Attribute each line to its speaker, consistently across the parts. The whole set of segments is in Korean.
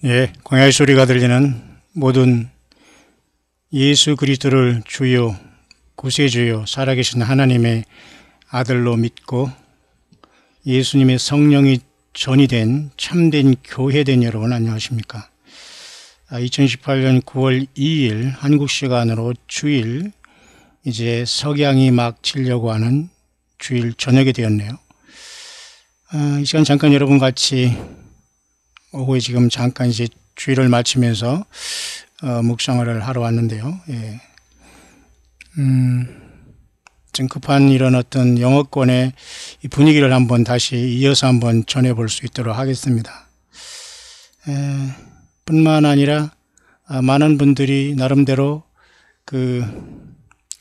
Speaker 1: 예, 광야의 소리가 들리는 모든 예수 그리스도를 주요, 구세주요, 살아계신 하나님의 아들로 믿고 예수님의 성령이 전이 된 참된 교회된 여러분 안녕하십니까? 2018년 9월 2일 한국 시간으로 주일, 이제 석양이 막 지려고 하는 주일 저녁이 되었네요. 이 시간 잠깐 여러분 같이 오후에 지금 잠깐 이제 주일을 마치면서 묵상을 하러 왔는데요. 예. 좀 급한 이런 어떤 영어권의 이 분위기를 한번 다시 이어서 한번 전해볼 수 있도록 하겠습니다. 뿐만 아니라 많은 분들이 나름대로 그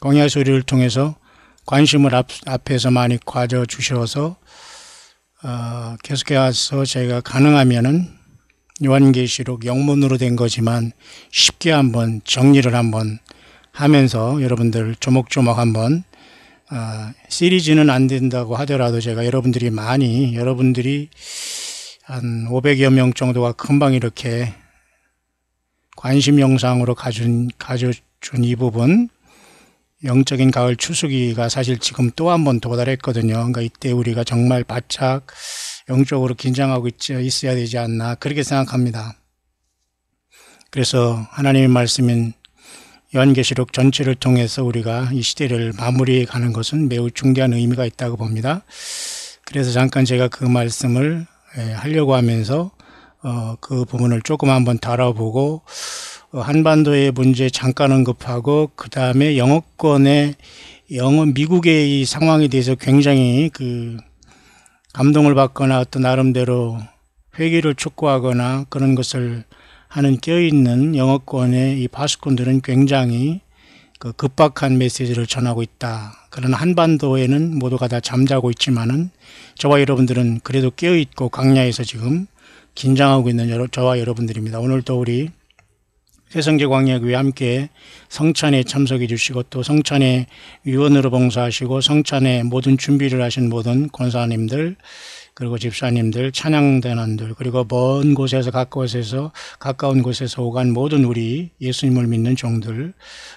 Speaker 1: 광야 소리를 통해서 관심을 앞에서 많이 가져 주셔서 계속해서 저희가 가능하면은 요한계시록 영문으로 된 거지만 쉽게 한번 정리를 한번 하면서 여러분들 조목조목 한번 시리즈는 안 된다고 하더라도 제가 여러분들이 한 500여 명 정도가 금방 이렇게 관심 영상으로 가져준 이 부분, 영적인 가을 추수기가 사실 지금 또 한 번 도달했거든요. 그러니까 이때 우리가 정말 바짝 영적으로 긴장하고 있어야 되지 않나 그렇게 생각합니다. 그래서 하나님의 말씀인 요한계시록 전체를 통해서 우리가 이 시대를 마무리해 가는 것은 매우 중대한 의미가 있다고 봅니다. 그래서 잠깐 제가 그 말씀을 하려고 하면서 그 부분을 조금 한번 다뤄보고 한반도의 문제 잠깐 언급하고 그 다음에 미국의 이 상황에 대해서 굉장히 감동을 받거나 어떤 나름대로 회개를 촉구하거나 그런 것을 하는 껴있는 영어권의 이 파수꾼들은 굉장히 급박한 메시지를 전하고 있다. 그러나 한반도에는 모두가 다 잠자고 있지만은 저와 여러분들은 그래도 깨어있고 광야에서 지금 긴장하고 있는 저와 여러분들입니다. 오늘도 우리 새성제 광야교회 함께 성찬에 참석해 주시고 또 성찬에 위원으로 봉사하시고 성찬에 모든 준비를 하신 모든 권사님들 그리고 집사님들, 찬양단원들 그리고 먼 곳에서 가까운 곳에서 오간 모든 우리 예수님을 믿는 종들,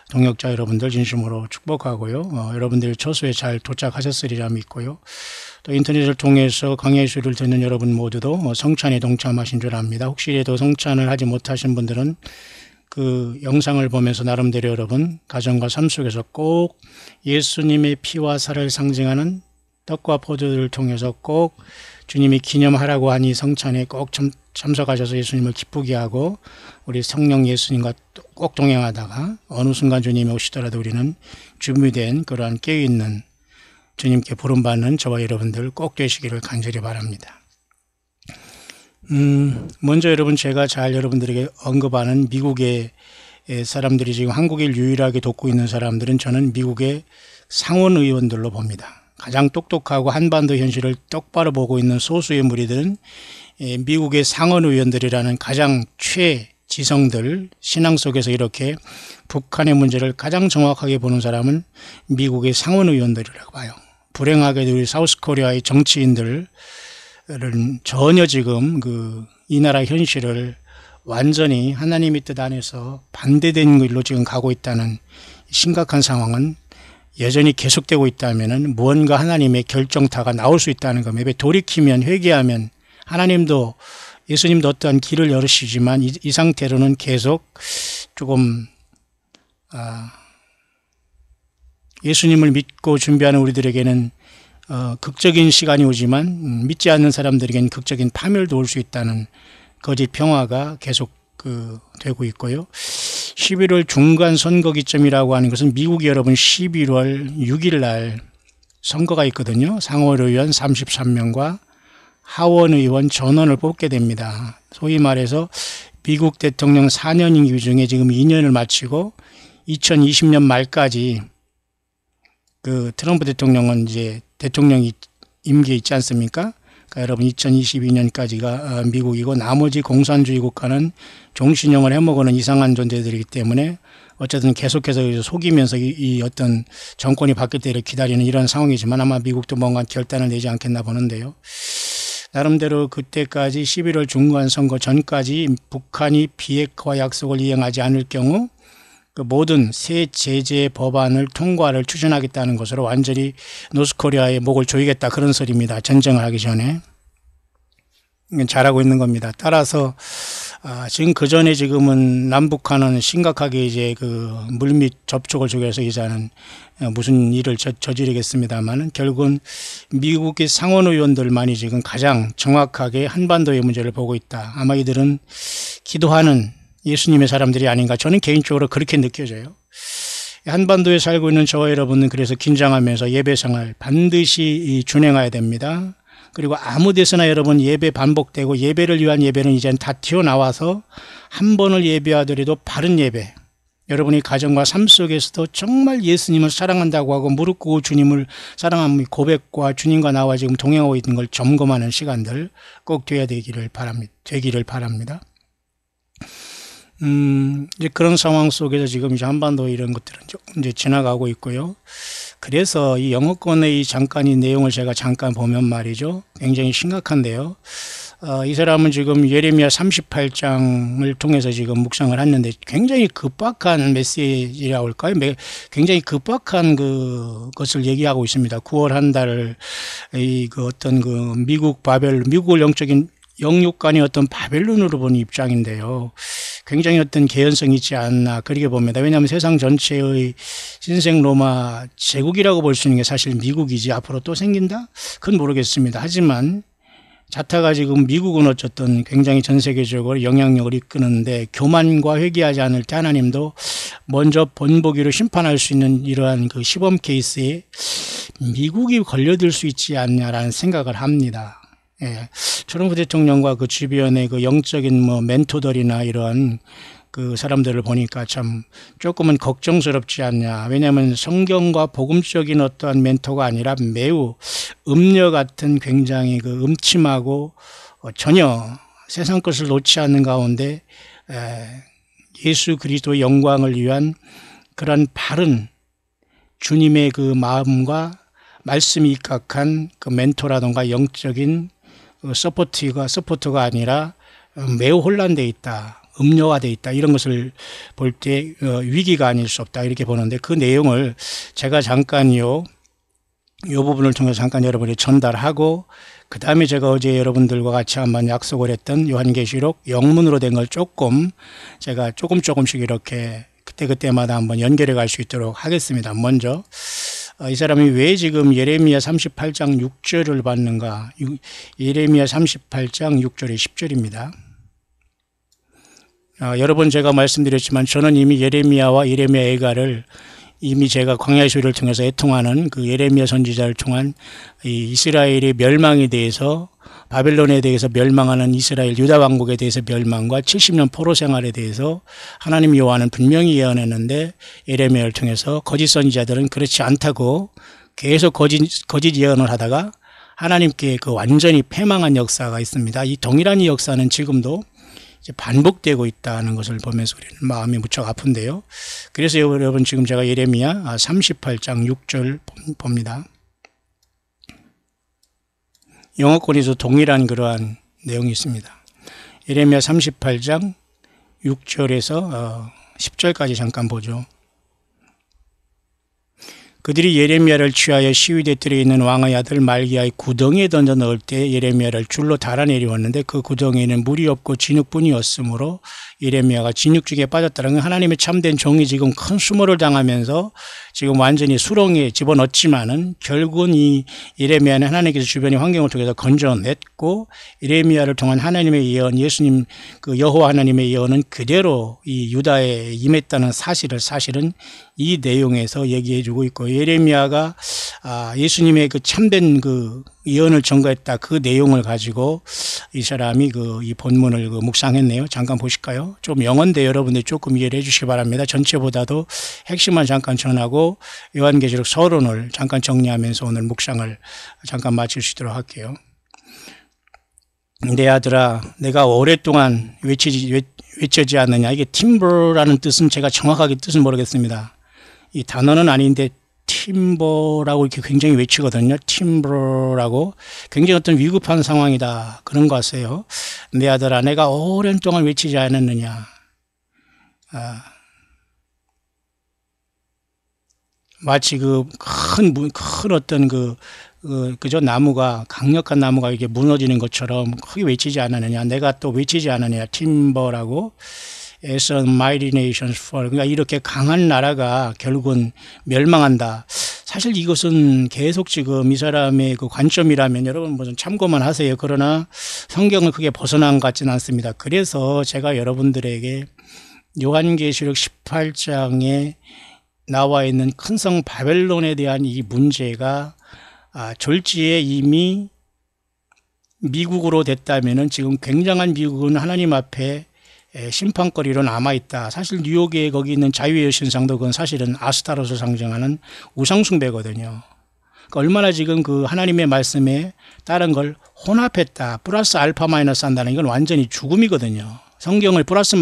Speaker 1: 동역자 여러분들 진심으로 축복하고요. 여러분들 처소에 잘 도착하셨으리라 믿고요. 또 인터넷을 통해서 광야의 소리를 듣는 여러분 모두도 성찬에 동참하신 줄 압니다. 혹시라도 성찬을 하지 못하신 분들은 그 영상을 보면서 나름대로 여러분 가정과 삶 속에서 꼭 예수님의 피와 살을 상징하는 떡과 포도를 통해서 꼭 주님이 기념하라고 하니 성찬에 꼭 참석하셔서 예수님을 기쁘게 하고 우리 성령 예수님과 꼭 동행하다가 어느 순간 주님이 오시더라도 우리는 준비된 그러한 깨어있는 주님께 부름받는 저와 여러분들 꼭 되시기를 간절히 바랍니다. 먼저 여러분 제가 잘 여러분들에게 언급하는 미국의 사람들이 지금 한국을 유일하게 돕고 있는 사람들은 저는 미국의 상원 의원들로 봅니다. 가장 똑똑하고 한반도 현실을 똑바로 보고 있는 소수의 무리들은 미국의 상원 의원들이라는 가장 최지성들, 신앙 속에서 이렇게 북한의 문제를 가장 정확하게 보는 사람은 미국의 상원 의원들이라고 봐요. 불행하게도 우리 사우스코리아의 정치인들 전혀 지금 이 나라 현실을 완전히 하나님의 뜻 안에서 반대된 길로 지금 가고 있다는 심각한 상황은 여전히 계속되고 있다면 무언가 하나님의 결정타가 나올 수 있다는 겁니다. 돌이키면 회개하면 하나님도 예수님도 어떠한 길을 열으시지만 이 상태로는 계속 조금 예수님을 믿고 준비하는 우리들에게는 극적인 시간이 오지만 믿지 않는 사람들에게는 극적인 파멸도 올 수 있다는 거짓 평화가 계속 되고 있고요. 11월 중간 선거 기점이라고 하는 것은 미국이 여러분 11월 6일 날 선거가 있거든요. 상원의원 33명과 하원의원 전원을 뽑게 됩니다. 소위 말해서 미국 대통령 4년 임기 중에 지금 2년을 마치고 2020년 말까지 트럼프 대통령은 이제 대통령이 임기에 있지 않습니까? 그러니까 여러분 2022년까지가 미국이고 나머지 공산주의 국가는 종신형을 해먹는 이상한 존재들이기 때문에 어쨌든 계속해서 속이면서 이 어떤 정권이 바뀔 때를 기다리는 이런 상황이지만 아마 미국도 뭔가 결단을 내지 않겠나 보는데요. 나름대로 그때까지 11월 중간 선거 전까지 북한이 비핵화 약속을 이행하지 않을 경우 그 모든 새 제재 법안을 통과를 추진하겠다는 것으로 완전히 노스코리아의 목을 조이겠다, 그런 소리입니다. 전쟁을 하기 전에. 잘하고 있는 겁니다. 따라서 지금 그 전에 지금은 남북한은 심각하게 이제 그 물밑 접촉을 속여서 이제는 무슨 일을 저지르겠습니다만은 결국은 미국의 상원 의원들만이 지금 가장 정확하게 한반도의 문제를 보고 있다. 아마 이들은 기도하는 예수님의 사람들이 아닌가, 저는 개인적으로 그렇게 느껴져요. 한반도에 살고 있는 저와 여러분은 그래서 긴장하면서 예배 생활 반드시 준행해야 됩니다. 그리고 아무 데서나 여러분 예배 반복되고, 예배를 위한 예배는 이제는 다 튀어나와서 한 번을 예배하더라도 바른 예배, 여러분이 가정과 삶 속에서도 정말 예수님을 사랑한다고 하고 무릎 꿇고 주님을 사랑하는 고백과 주님과 나와 지금 동행하고 있는 걸 점검하는 시간들 꼭 되기를 바랍니다. 이제 그런 상황 속에서 지금 이제 한반도 이런 것들은 조금 이제 지나가고 있고요. 그래서 이 영어권의 잠깐 이 내용을 제가 잠깐 보면 말이죠, 굉장히 심각한데요. 이 사람은 지금 예레미야 38장을 통해서 지금 묵상을 했는데 굉장히 급박한 메시지라고 할까요? 굉장히 급박한 것을 얘기하고 있습니다. 9월 한 달을 어떤 미국을 영육간의 어떤 바벨론으로 보는 입장인데요. 굉장히 어떤 개연성이 있지 않나 그렇게 봅니다. 왜냐하면 세상 전체의 신생 로마 제국이라고 볼 수 있는 게 사실 미국이지, 앞으로 또 생긴다? 그건 모르겠습니다. 하지만 자타가 지금 미국은 어쨌든 굉장히 전 세계적으로 영향력을 이끄는데 교만과 회개하지 않을 때 하나님도 먼저 본보기로 심판할 수 있는 이러한 그 시범 케이스에 미국이 걸려들 수 있지 않냐라는 생각을 합니다. 예, 트럼프 대통령과 그 주변의 그 영적인 멘토들이나 이러한 그 사람들을 보니까 참 조금은 걱정스럽지 않냐. 왜냐하면 성경과 복음적인 어떠한 멘토가 아니라 매우 음녀 같은 굉장히 그 음침하고 전혀 세상 것을 놓지 않는 가운데 예수 그리스도의 영광을 위한 그런 바른 주님의 그 마음과 말씀이 입각한 그 멘토라든가 영적인 서포터가 아니라 매우 혼란되어 있다, 음료화되어 있다, 이런 것을 볼 때 위기가 아닐 수 없다, 이렇게 보는데 그 내용을 제가 잠깐 이 부분을 통해서 잠깐 여러분이 전달하고, 그 다음에 제가 어제 여러분들과 같이 한번 약속을 했던 요한계시록 영문으로 된 걸 제가 조금씩 이렇게 그때마다 한번 연결해 갈 수 있도록 하겠습니다. 먼저 이 사람이 왜 지금 예레미야 38장 6절을 받는가? 예레미야 38장 6절에 10절입니다. 여러 번 제가 말씀드렸지만 저는 이미 예레미야와 예레미야 애가를 이미 제가 광야의 소리를 통해서 애통하는 그 예레미야 선지자를 통한 이 이스라엘의 멸망에 대해서, 바벨론에 대해서 멸망하는 이스라엘 유다 왕국에 대해서 멸망과 70년 포로 생활에 대해서 하나님 여호와는 분명히 예언했는데 예레미야를 통해서 거짓 선지자들은 그렇지 않다고 계속 거짓 예언을 하다가 하나님께 그 완전히 패망한 역사가 있습니다. 이 동일한 이 역사는 지금도 이제 반복되고 있다는 것을 보면서 우리는 마음이 무척 아픈데요. 그래서 여러분 지금 제가 예레미야 38장 6절 봅니다. 영어권에서 동일한 그러한 내용이 있습니다. 예레미야 38장 6절에서 10절까지 잠깐 보죠. 그들이 예레미야를 취하여 시위대 뜰에 있는 왕의 아들 말기야의 구덩이에 던져 넣을 때 예레미야를 줄로 달아내리웠는데 그 구덩이에는 물이 없고 진흙뿐이었으므로 예레미야가 진흙중에 빠졌다는 건 하나님의 참된 종이 지금 큰 수모를 당하면서 지금 완전히 수렁에 집어넣었지만은 결국은 이 예레미야는 하나님께서 주변의 환경을 통해서 건져냈고 예레미야를 통한 하나님의 예언, 예수님 그 여호와 하나님의 예언은 그대로 이 유다에 임했다는 사실은 이 내용에서 얘기해주고 있고, 예레미야가 예수님의 그 참된 그 예언을 전거했다, 그 내용을 가지고 이 사람이 이 본문을 묵상했네요. 잠깐 보실까요? 좀 영어인데 여러분들 조금 이해를 해주시기 바랍니다. 전체보다도 핵심만 잠깐 전하고 요한계시록 서론을 잠깐 정리하면서 오늘 묵상을 잠깐 마칠 수 있도록 할게요. 내 아들아, 내가 오랫동안 외쳐지 않느냐. 이게 팀버라는 뜻은 제가 정확하게 뜻은 모르겠습니다. 이 단어는 아닌데 팀버라고 이렇게 굉장히 외치거든요. 팀버라고. 굉장히 어떤 위급한 상황이다. 그런 것 같아요. 내 아들아, 내가 오랜 동안 외치지 않았느냐. 마치 큰 어떤 그저 나무가, 강력한 나무가 이렇게 무너지는 것처럼 크게 외치지 않았느냐. 내가 또 외치지 않았느냐. 팀버라고. As a mighty nations fall. 그러니까 이렇게 강한 나라가 결국은 멸망한다. 사실 이것은 계속 지금 이 사람의 그 관점이라면 여러분 무슨 참고만 하세요. 그러나 성경을 크게 벗어난 것 같지는 않습니다. 그래서 제가 여러분들에게 요한계시록 18장에 나와 있는 큰 성 바벨론에 대한 이 문제가 졸지에 이미 미국으로 됐다면은 지금 굉장한 미국은 하나님 앞에 심판거리로 남아있다. 사실 뉴욕에 거기 있는 자유의 여신상도 그건 사실은 아스타롯을 상징하는 우상숭배거든요. 그러니까 얼마나 지금 그 하나님의 말씀에 다른 걸 혼합했다. 플러스 알파 마이너스 한다는 건 완전히 죽음이거든요. 성경을 플러스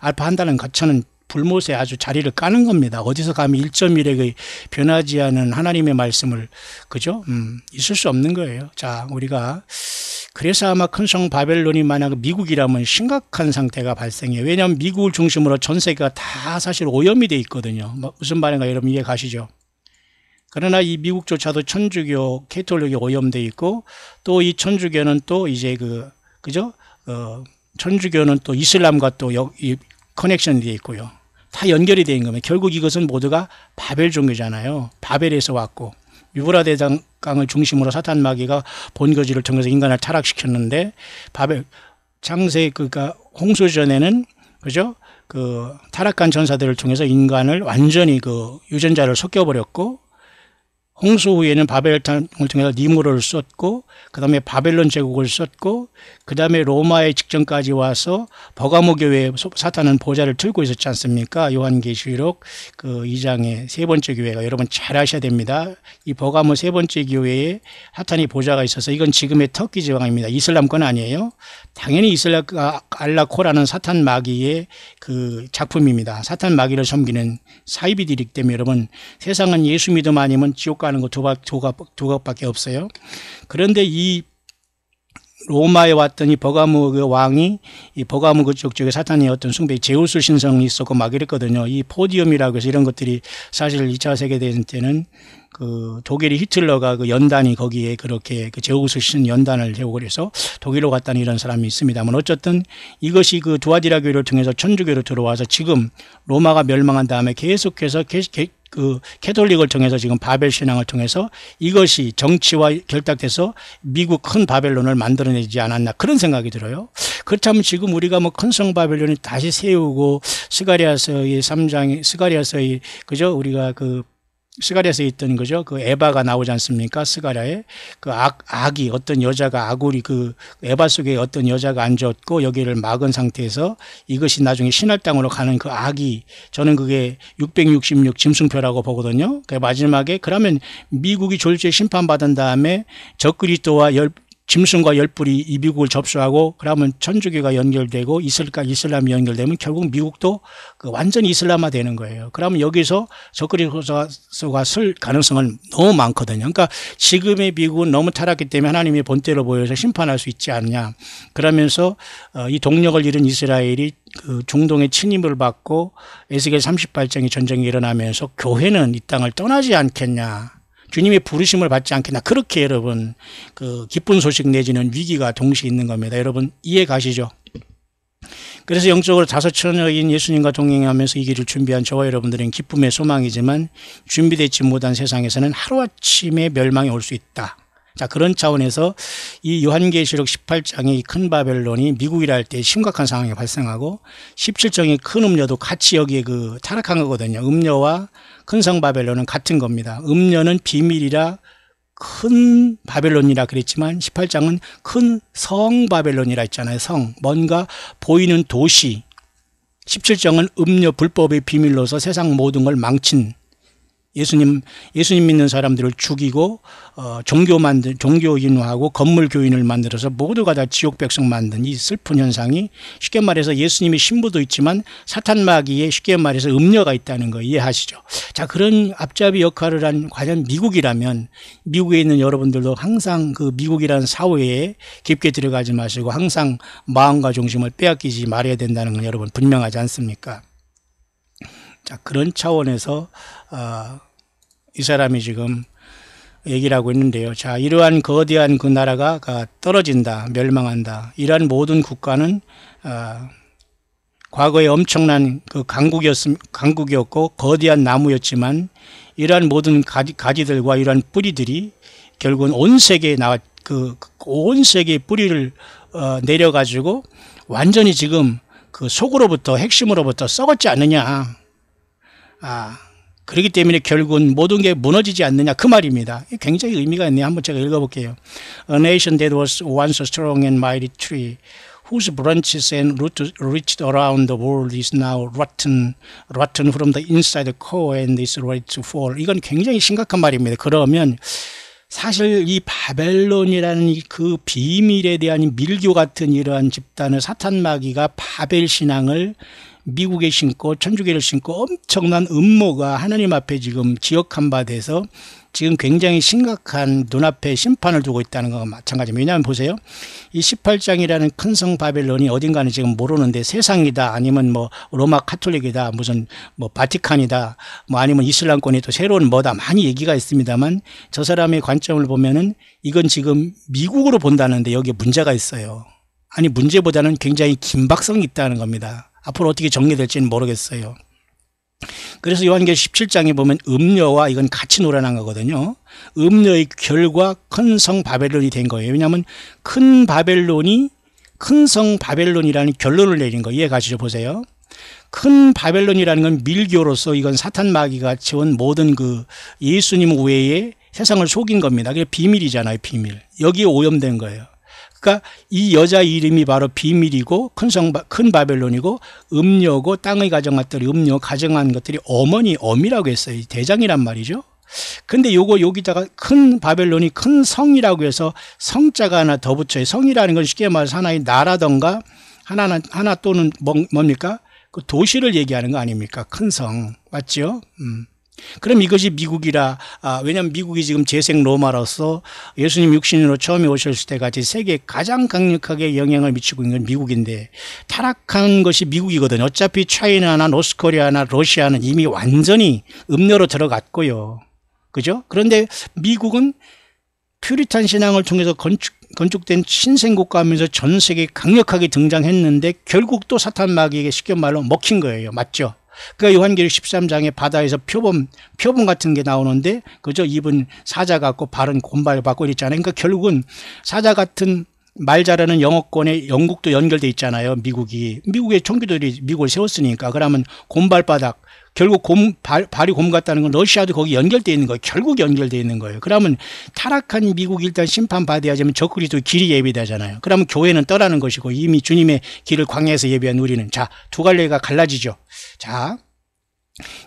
Speaker 1: 알파 한다는 가차는 불못에 아주 자리를 까는 겁니다. 어디서 감히 1.1의 변하지 않은 하나님의 말씀을, 그죠? 있을 수 없는 거예요. 자, 우리가 그래서 아마 큰 성 바벨론이 만약 미국이라면 심각한 상태가 발생해요. 왜냐하면 미국을 중심으로 전 세계가 다 사실 오염이 돼 있거든요. 무슨 말인가 여러분 이해 가시죠? 그러나 이 미국조차도 천주교, 캐톨릭이 오염돼 있고 또 이 천주교는 또 이제 그죠? 천주교는 또 이슬람과 또 이 커넥션이 되어 있고요. 다 연결이 되어 있는 겁니다. 결국 이것은 모두가 바벨 종교잖아요. 바벨에서 왔고 유브라 대강을 중심으로 사탄 마귀가 본거지를 통해서 인간을 타락시켰는데 바벨 창세 그러니까 홍수 전에는 그죠? 그 타락한 전사들을 통해서 인간을 완전히 그 유전자를 섞여버렸고 홍수 후에는 바벨탑을 통해서 니무로를 썼고 그 다음에 바벨론 제국을 썼고 그 다음에 로마의 직전까지 와서 버가모 교회에 사탄은 보좌를 들고 있었지 않습니까? 요한계시록 그 2장의 세 번째 교회가 여러분 잘 아셔야 됩니다. 이 버가모 세 번째 교회에 사탄이 보좌가 있어서 이건 지금의 터키 지방입니다. 이슬람권 아니에요. 당연히 이슬람 알라코라는 사탄 마귀의 그 작품입니다. 사탄 마귀를 섬기는 사이비들이기 때문에 여러분 세상은 예수 믿음 아니면 지옥 가는 거 두 각밖에 없어요. 그런데 이 로마에 왔던 이 버가모 그 왕이 이 버가모 그쪽 쪽에 사탄이 어떤 숭배 제우스 신성이 있었고 막 이랬거든요. 이 포디움이라고 해서 이런 것들이 사실 2차 세계대전 때는 그 독일이 히틀러가 그 연단이 거기에 그렇게 그 제우스 신 연단을 세우고 그래서 독일로 갔다는 이런 사람이 있습니다만 어쨌든 이것이 그 두아디라 교회를 통해서 천주교로 들어와서 지금 로마가 멸망한 다음에 계속해서 그 캐톨릭을 통해서 지금 바벨 신앙을 통해서 이것이 정치와 결탁돼서 미국 큰 바벨론을 만들어내지 않았나 그런 생각이 들어요. 그렇다면 지금 우리가 뭐 큰 성 바벨론이 다시 세우고 스가랴서의 3장이 스가랴서의 그죠 우리가 그 스가랴서에 있던 거죠. 그 에바가 나오지 않습니까? 스가랴에 그 악이 어떤 여자가 아구리 그 에바 속에 어떤 여자가 앉았고 여기를 막은 상태에서 이것이 나중에 신할 땅으로 가는 그 악이 저는 그게 666 짐승표라고 보거든요. 그 마지막에 그러면 미국이 졸지에 심판받은 다음에 적그리스도와 짐승과 열불이 이 미국을 접수하고 그러면 천주교가 연결되고 이슬람이 연결되면 결국 미국도 그 완전히 이슬람화 되는 거예요. 그러면 여기서 적그리스도가 쓸 가능성은 너무 많거든요. 그러니까 지금의 미국은 너무 타락했기 때문에 하나님의 본때로 보여서 심판할 수 있지 않냐. 그러면서 이 동력을 잃은 이스라엘이 그 중동의 침입을 받고 에스겔 38장의 전쟁이 일어나면서 교회는 이 땅을 떠나지 않겠냐. 주님의 부르심을 받지 않겠나. 그렇게 여러분 그 기쁜 소식 내지는 위기가 동시에 있는 겁니다. 여러분 이해 가시죠? 그래서 영적으로 다소처녀인 예수님과 동행하면서 이 길을 준비한 저와 여러분들은 기쁨의 소망이지만 준비되지 못한 세상에서는 하루아침에 멸망이 올 수 있다. 자, 그런 차원에서 이 요한계시록 18장의 이 큰 바벨론이 미국이라 할 때 심각한 상황이 발생하고 17장의 큰 음녀도 같이 여기에 그 타락한 거거든요. 음녀와 큰 성 바벨론은 같은 겁니다. 음녀는 비밀이라 큰 바벨론이라 그랬지만 18장은 큰 성 바벨론이라 했잖아요. 성, 뭔가 보이는 도시. 17장은 음녀 불법의 비밀로서 세상 모든 걸 망친 예수님 믿는 사람들을 죽이고 종교인화하고 건물교인을 만들어서 모두가 다 지옥 백성 만든 이 슬픈 현상이 쉽게 말해서 예수님의 신부도 있지만 사탄 마귀에 쉽게 말해서 음녀가 있다는 거 이해하시죠? 자, 그런 앞잡이 역할을 한 과연 미국이라면 미국에 있는 여러분들도 항상 그 미국이라는 사회에 깊게 들어가지 마시고 항상 마음과 중심을 빼앗기지 말아야 된다는 건 여러분 분명하지 않습니까? 자, 그런 차원에서 이 사람이 지금 얘기를 하고 있는데요. 자, 이러한 거대한 그 나라가 떨어진다, 멸망한다. 이러한 모든 국가는 과거에 엄청난 그 강국이었고 거대한 나무였지만 이러한 모든 가지들과 이러한 뿌리들이 결국은 온 세계에 온 세계의 뿌리를 내려가지고 완전히 지금 그 속으로부터 핵심으로부터 썩었지 않느냐. 그렇기 때문에 결국은 모든 게 무너지지 않느냐 그 말입니다. 굉장히 의미가 있네요. 한번 제가 읽어볼게요. A nation that was once a strong and mighty tree whose branches and roots reached around the world is now rotten from the inside the core and is ready to fall. 이건 굉장히 심각한 말입니다. 그러면 사실 이 바벨론이라는 그 비밀에 대한 밀교 같은 이러한 집단을 사탄 마귀가 바벨 신앙을 미국에 신고 천주교를 신고 엄청난 음모가 하나님 앞에 지금 지역한 바 돼서 지금 굉장히 심각한 눈앞에 심판을 두고 있다는 것과 마찬가지입니다. 왜냐하면 보세요. 이 18장이라는 큰 성 바벨론이 어딘가는 지금 모르는데 세상이다 아니면 뭐 로마 카톨릭이다 무슨 뭐 바티칸이다 뭐 아니면 이슬람권이 또 새로운 뭐다 많이 얘기가 있습니다만 저 사람의 관점을 보면은 이건 지금 미국으로 본다는데 여기에 문제가 있어요. 아니 문제보다는 굉장히 긴박성이 있다는 겁니다. 앞으로 어떻게 정리될지는 모르겠어요. 그래서 요한계시록 17장에 보면 음녀와 이건 같이 놀아난 거거든요. 음녀의 결과 큰 성 바벨론이 된 거예요. 왜냐하면 큰 성 바벨론이라는 결론을 내린 거 이해가시죠? 보세요. 큰 바벨론이라는 건 밀교로서 이건 사탄 마귀가 지은 모든 그 예수님 외에 세상을 속인 겁니다. 그게 비밀이잖아요. 비밀. 여기에 오염된 거예요. 그러니까 이 여자 이름이 바로 비밀이고 큰 바벨론이고 음녀고 땅의 가정것들이 음녀 가정한 것들이 어미라고 했어요. 대장이란 말이죠. 근데 여기다가 큰 바벨론이 큰 성이라고 해서 성자가 하나 더 붙여요. 성이라는 건 쉽게 말해서 하나의 나라던가 하나 또는 뭡니까? 그 도시를 얘기하는 거 아닙니까? 큰 성. 맞죠? 그럼 이것이 미국이라 왜냐하면 미국이 지금 재생 로마로서 예수님 육신으로 처음에 오셨을 때 같이 세계에 가장 강력하게 영향을 미치고 있는 건 미국인데 타락한 것이 미국이거든요. 어차피 차이나나 노스코리아나 러시아는 이미 완전히 음료로 들어갔고요. 그죠? 그런데 미국은 퓨리탄 신앙을 통해서 건축된 신생국가 하면서 전 세계에 강력하게 등장했는데 결국 또 사탄 마귀에게 쉽게 말로 먹힌 거예요. 맞죠? 그러니까 요한계시록 13장에 바다에서 표범 같은 게 나오는데 그저 입은 사자 같고 발은 곰발 받고 있잖아요. 그러니까 결국은 사자 같은 말 잘하는 영어권에 영국도 연결돼 있잖아요. 미국의 총기들이 미국을 세웠으니까. 그러면 곰발바닥 결국 발이 곰 같다는 건 러시아도 거기 연결돼 있는 거예요. 결국 연결돼 있는 거예요. 그러면 타락한 미국이 일단 심판받아야지만 적그리스도의 길이 예비되잖아요. 그러면 교회는 떠나는 것이고 이미 주님의 길을 광야에서 예비한 우리는 자, 두 갈래가 갈라지죠. 자,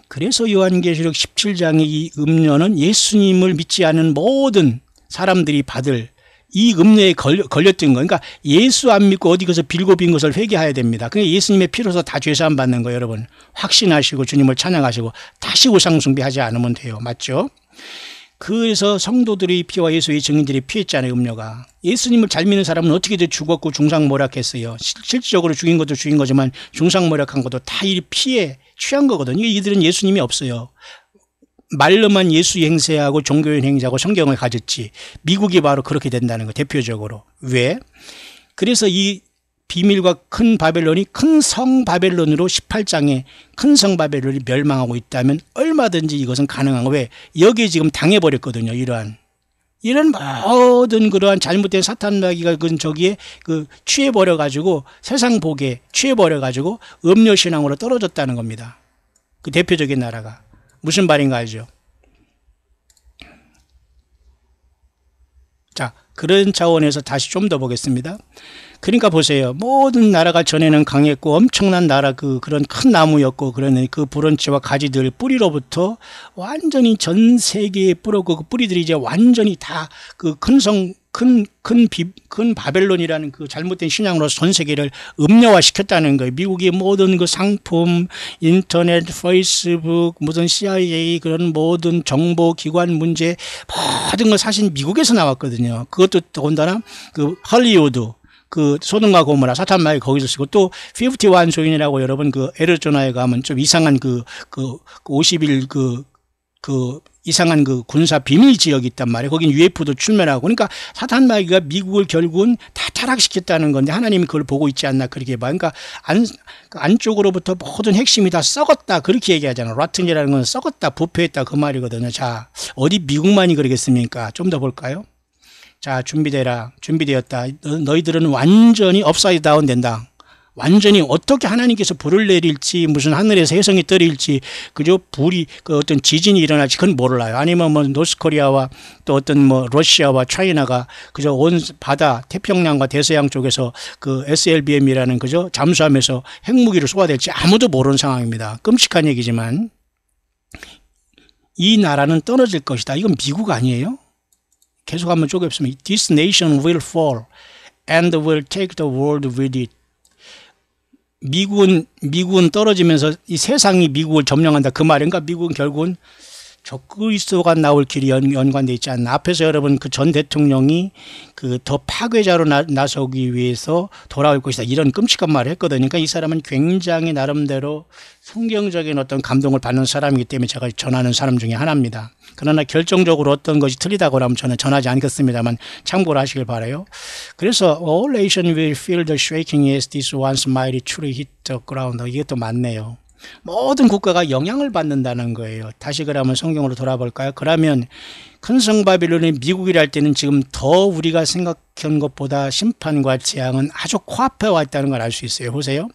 Speaker 1: 그래서 요한계시록 17장의 이 음료는 예수님을 믿지 않은 모든 사람들이 받을 이 음료에 걸렸던 거예요. 그러니까 예수 안 믿고 어디 가서 빌고 빈 것을 회개해야 됩니다. 그러니까 예수님의 피로서 다 죄사함 받는 거예요. 여러분 확신하시고 주님을 찬양하시고 다시 우상 숭배하지 않으면 돼요. 맞죠? 그래서 성도들의 피와 예수의 증인들이 피했잖아요. 음료가. 예수님을 잘 믿는 사람은 어떻게든 죽었고 중상모략했어요. 실질적으로 죽인 것도 죽인 거지만 중상모략한 것도 다 이 피에 취한 거거든요. 이들은 예수님이 없어요. 말로만 예수 행세하고 종교인 행세하고 성경을 가졌지. 미국이 바로 그렇게 된다는 거 대표적으로. 왜? 그래서 이 비밀과 큰 바벨론이 큰 성 바벨론으로 18장에 큰 성 바벨론이 멸망하고 있다면 얼마든지 이것은 가능한 거. 왜? 여기에 지금 당해버렸거든요. 이런 모든 그러한 잘못된 사탄 마귀가 저기에 취해버려가지고 세상 복에 취해버려가지고 음료신앙으로 떨어졌다는 겁니다. 그 대표적인 나라가. 무슨 말인가 알죠? 자, 그런 차원에서 다시 좀 더 보겠습니다. 그러니까 보세요. 모든 나라가 전에는 강했고 엄청난 나라 그런 큰 나무였고 그러는 그 브런치와 가지들 뿌리로부터 완전히 전 세계에 뿌렸고 그 뿌리들이 이제 완전히 다 그 큰 바벨론이라는 그 잘못된 신앙으로 전 세계를 음료화 시켰다는 거예요. 미국의 모든 그 상품, 인터넷, 페이스북, 무슨 CIA 그런 모든 정보기관 문제 모든 거 사실 미국에서 나왔거든요. 그것도 더군다나 그 할리우드 그 소돔과 고모라 사탄마귀 거기서 쓰고 또 51 조인이라고 여러분 그 애리조나에 가면 좀 이상한 그 50일 이상한 그 군사 비밀 지역이 있단 말이에요. 거긴 UFO도 출면하고. 그러니까 사탄마귀가 미국을 결국은 다 타락시켰다는 건데 하나님이 그걸 보고 있지 않나 그렇게 봐. 그러니까 안쪽으로부터 모든 핵심이 다 썩었다. 그렇게 얘기하잖아. 라튼이라는 건 썩었다, 부패했다 그 말이거든요. 자, 어디 미국만이 그러겠습니까? 좀 더 볼까요? 자, 준비되라. 준비되었다. 너희들은 완전히 업사이드 다운 된다. 완전히 어떻게 하나님께서 불을 내릴지 무슨 하늘에서 혜성이 떨어질지 그저 불이 그 어떤 지진이 일어날지 그건 몰라요. 아니면 뭐 노스코리아와 또 어떤 뭐 러시아와 차이나가 그저 온 바다 태평양과 대서양 쪽에서 그 SLBM이라는 그저 잠수함에서 핵무기를 쏘아댈지 아무도 모르는 상황입니다. 끔찍한 얘기지만 이 나라는 떨어질 것이다. 이건 미국 아니에요? 계속 한번 쪼개보면 This nation will fall and will take the world with it. 미국은 떨어지면서 이 세상이 미국을 점령한다 그 말인가? 미국은 결국은 적그리스도가 나올 길이 연관되어 있지 않나. 앞에서 여러분 그 전 대통령이 그 더 파괴자로 나서기 위해서 돌아올 것이다 이런 끔찍한 말을 했거든요. 그러니까 이 사람은 굉장히 나름대로 성경적인 어떤 감동을 받는 사람이기 때문에 제가 전하는 사람 중에 하나입니다. 그러나 결정적으로 어떤 것이 틀리다고 하면 저는 전하지 않겠습니다만 참고를 하시길 바라요. 그래서 all nations will feel the shaking as this once mighty tree hit the ground. 이것도 맞네요. 모든 국가가 영향을 받는다는 거예요. 다시 그러면 성경으로 돌아볼까요? 그러면 큰 성 바빌론이 미국이라 할 때는 지금 더 우리가 생각한 것보다 심판과 재앙은 아주 코앞에 와 있다는 걸 알 수 있어요. 보세요.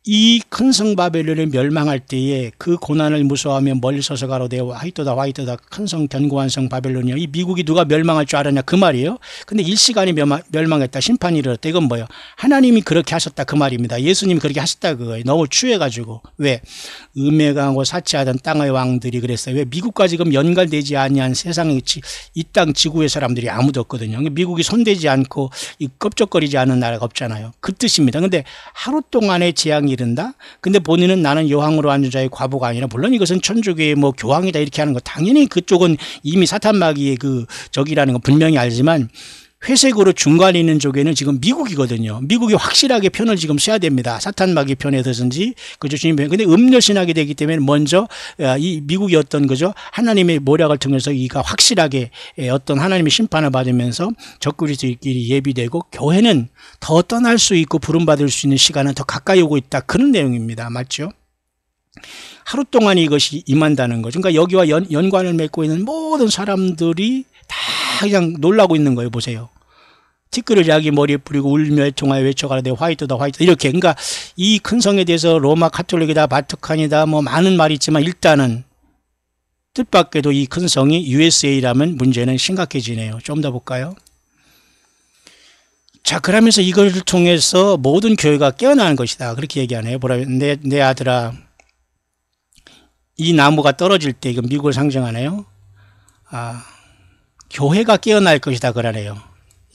Speaker 1: 이 큰 성 바벨론이 멸망할 때에 그 고난을 무서워하며 멀리 서서 가로되 화이트다 화이트다 큰 성 견고한 성 바벨론이요. 이 미국이 누가 멸망할 줄 알았냐 그 말이에요. 근데 일시간에 멸망했다. 심판이 일어났다. 이건 뭐예요? 하나님이 그렇게 하셨다 그 말입니다. 예수님이 그렇게 하셨다 그거예요. 너무 추해가지고. 왜? 음에 강하고 사치하던 땅의 왕들이 그랬어요. 왜? 미국과 지금 연관되지 아니한 세상에 이 땅 지구의 사람들이 아무도 없거든요. 미국이 손대지 않고 이 껍적거리지 않은 나라가 없잖아요. 그 뜻입니다. 근데 하루 동안의 재앙이 이른다? 근데 본인은 나는 여왕으로 앉은 자의 과부가 아니라 물론 이것은 천주교의 뭐 교황이다 이렇게 하는 거 당연히 그쪽은 이미 사탄마귀의 그 적이라는 거 분명히 알지만 회색으로 중간에 있는 쪽에는 지금 미국이거든요. 미국이 확실하게 편을 지금 써야 됩니다. 사탄마귀 편에 서든지 그죠 주님 편. 근데 음료신하게 되기 때문에 먼저 이 미국이 어떤 거죠 하나님의 모략을 통해서 이가 확실하게 어떤 하나님의 심판을 받으면서 적그리스도끼리 예비되고 교회는 더 떠날 수 있고 부름받을 수 있는 시간은 더 가까이 오고 있다. 그런 내용입니다. 맞죠? 하루 동안 이것이 임한다는 거죠. 그러니까 여기와 연관을 맺고 있는 모든 사람들이 다 그냥 놀라고 있는 거예요. 보세요. 티끌을 자기 머리에 뿌리고 울며 애통하여 외쳐가라되 화이트다 화이트다 이렇게. 그러니까 이 큰 성에 대해서 로마 카톨릭이다 바티칸이다 뭐 많은 말이 있지만 일단은 뜻밖에도 이 큰 성이 USA라면 문제는 심각해지네요. 좀 더 볼까요? 자, 그러면서 이걸 통해서 모든 교회가 깨어나는 것이다. 그렇게 얘기하네요. 내 아들아, 이 나무가 떨어질 때 이건 미국을 상징하네요. 교회가 깨어날 것이다 그러네요.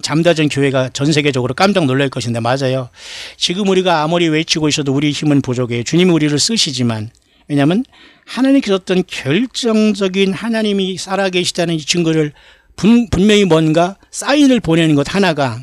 Speaker 1: 잠자던 교회가 전 세계적으로 깜짝 놀랄 것인데 맞아요. 지금 우리가 아무리 외치고 있어도 우리 힘은 부족해요. 주님이 우리를 쓰시지만 왜냐하면 하나님께서 어떤 결정적인 하나님이 살아계시다는 이 증거를 분명히 뭔가 사인을 보내는 것 하나가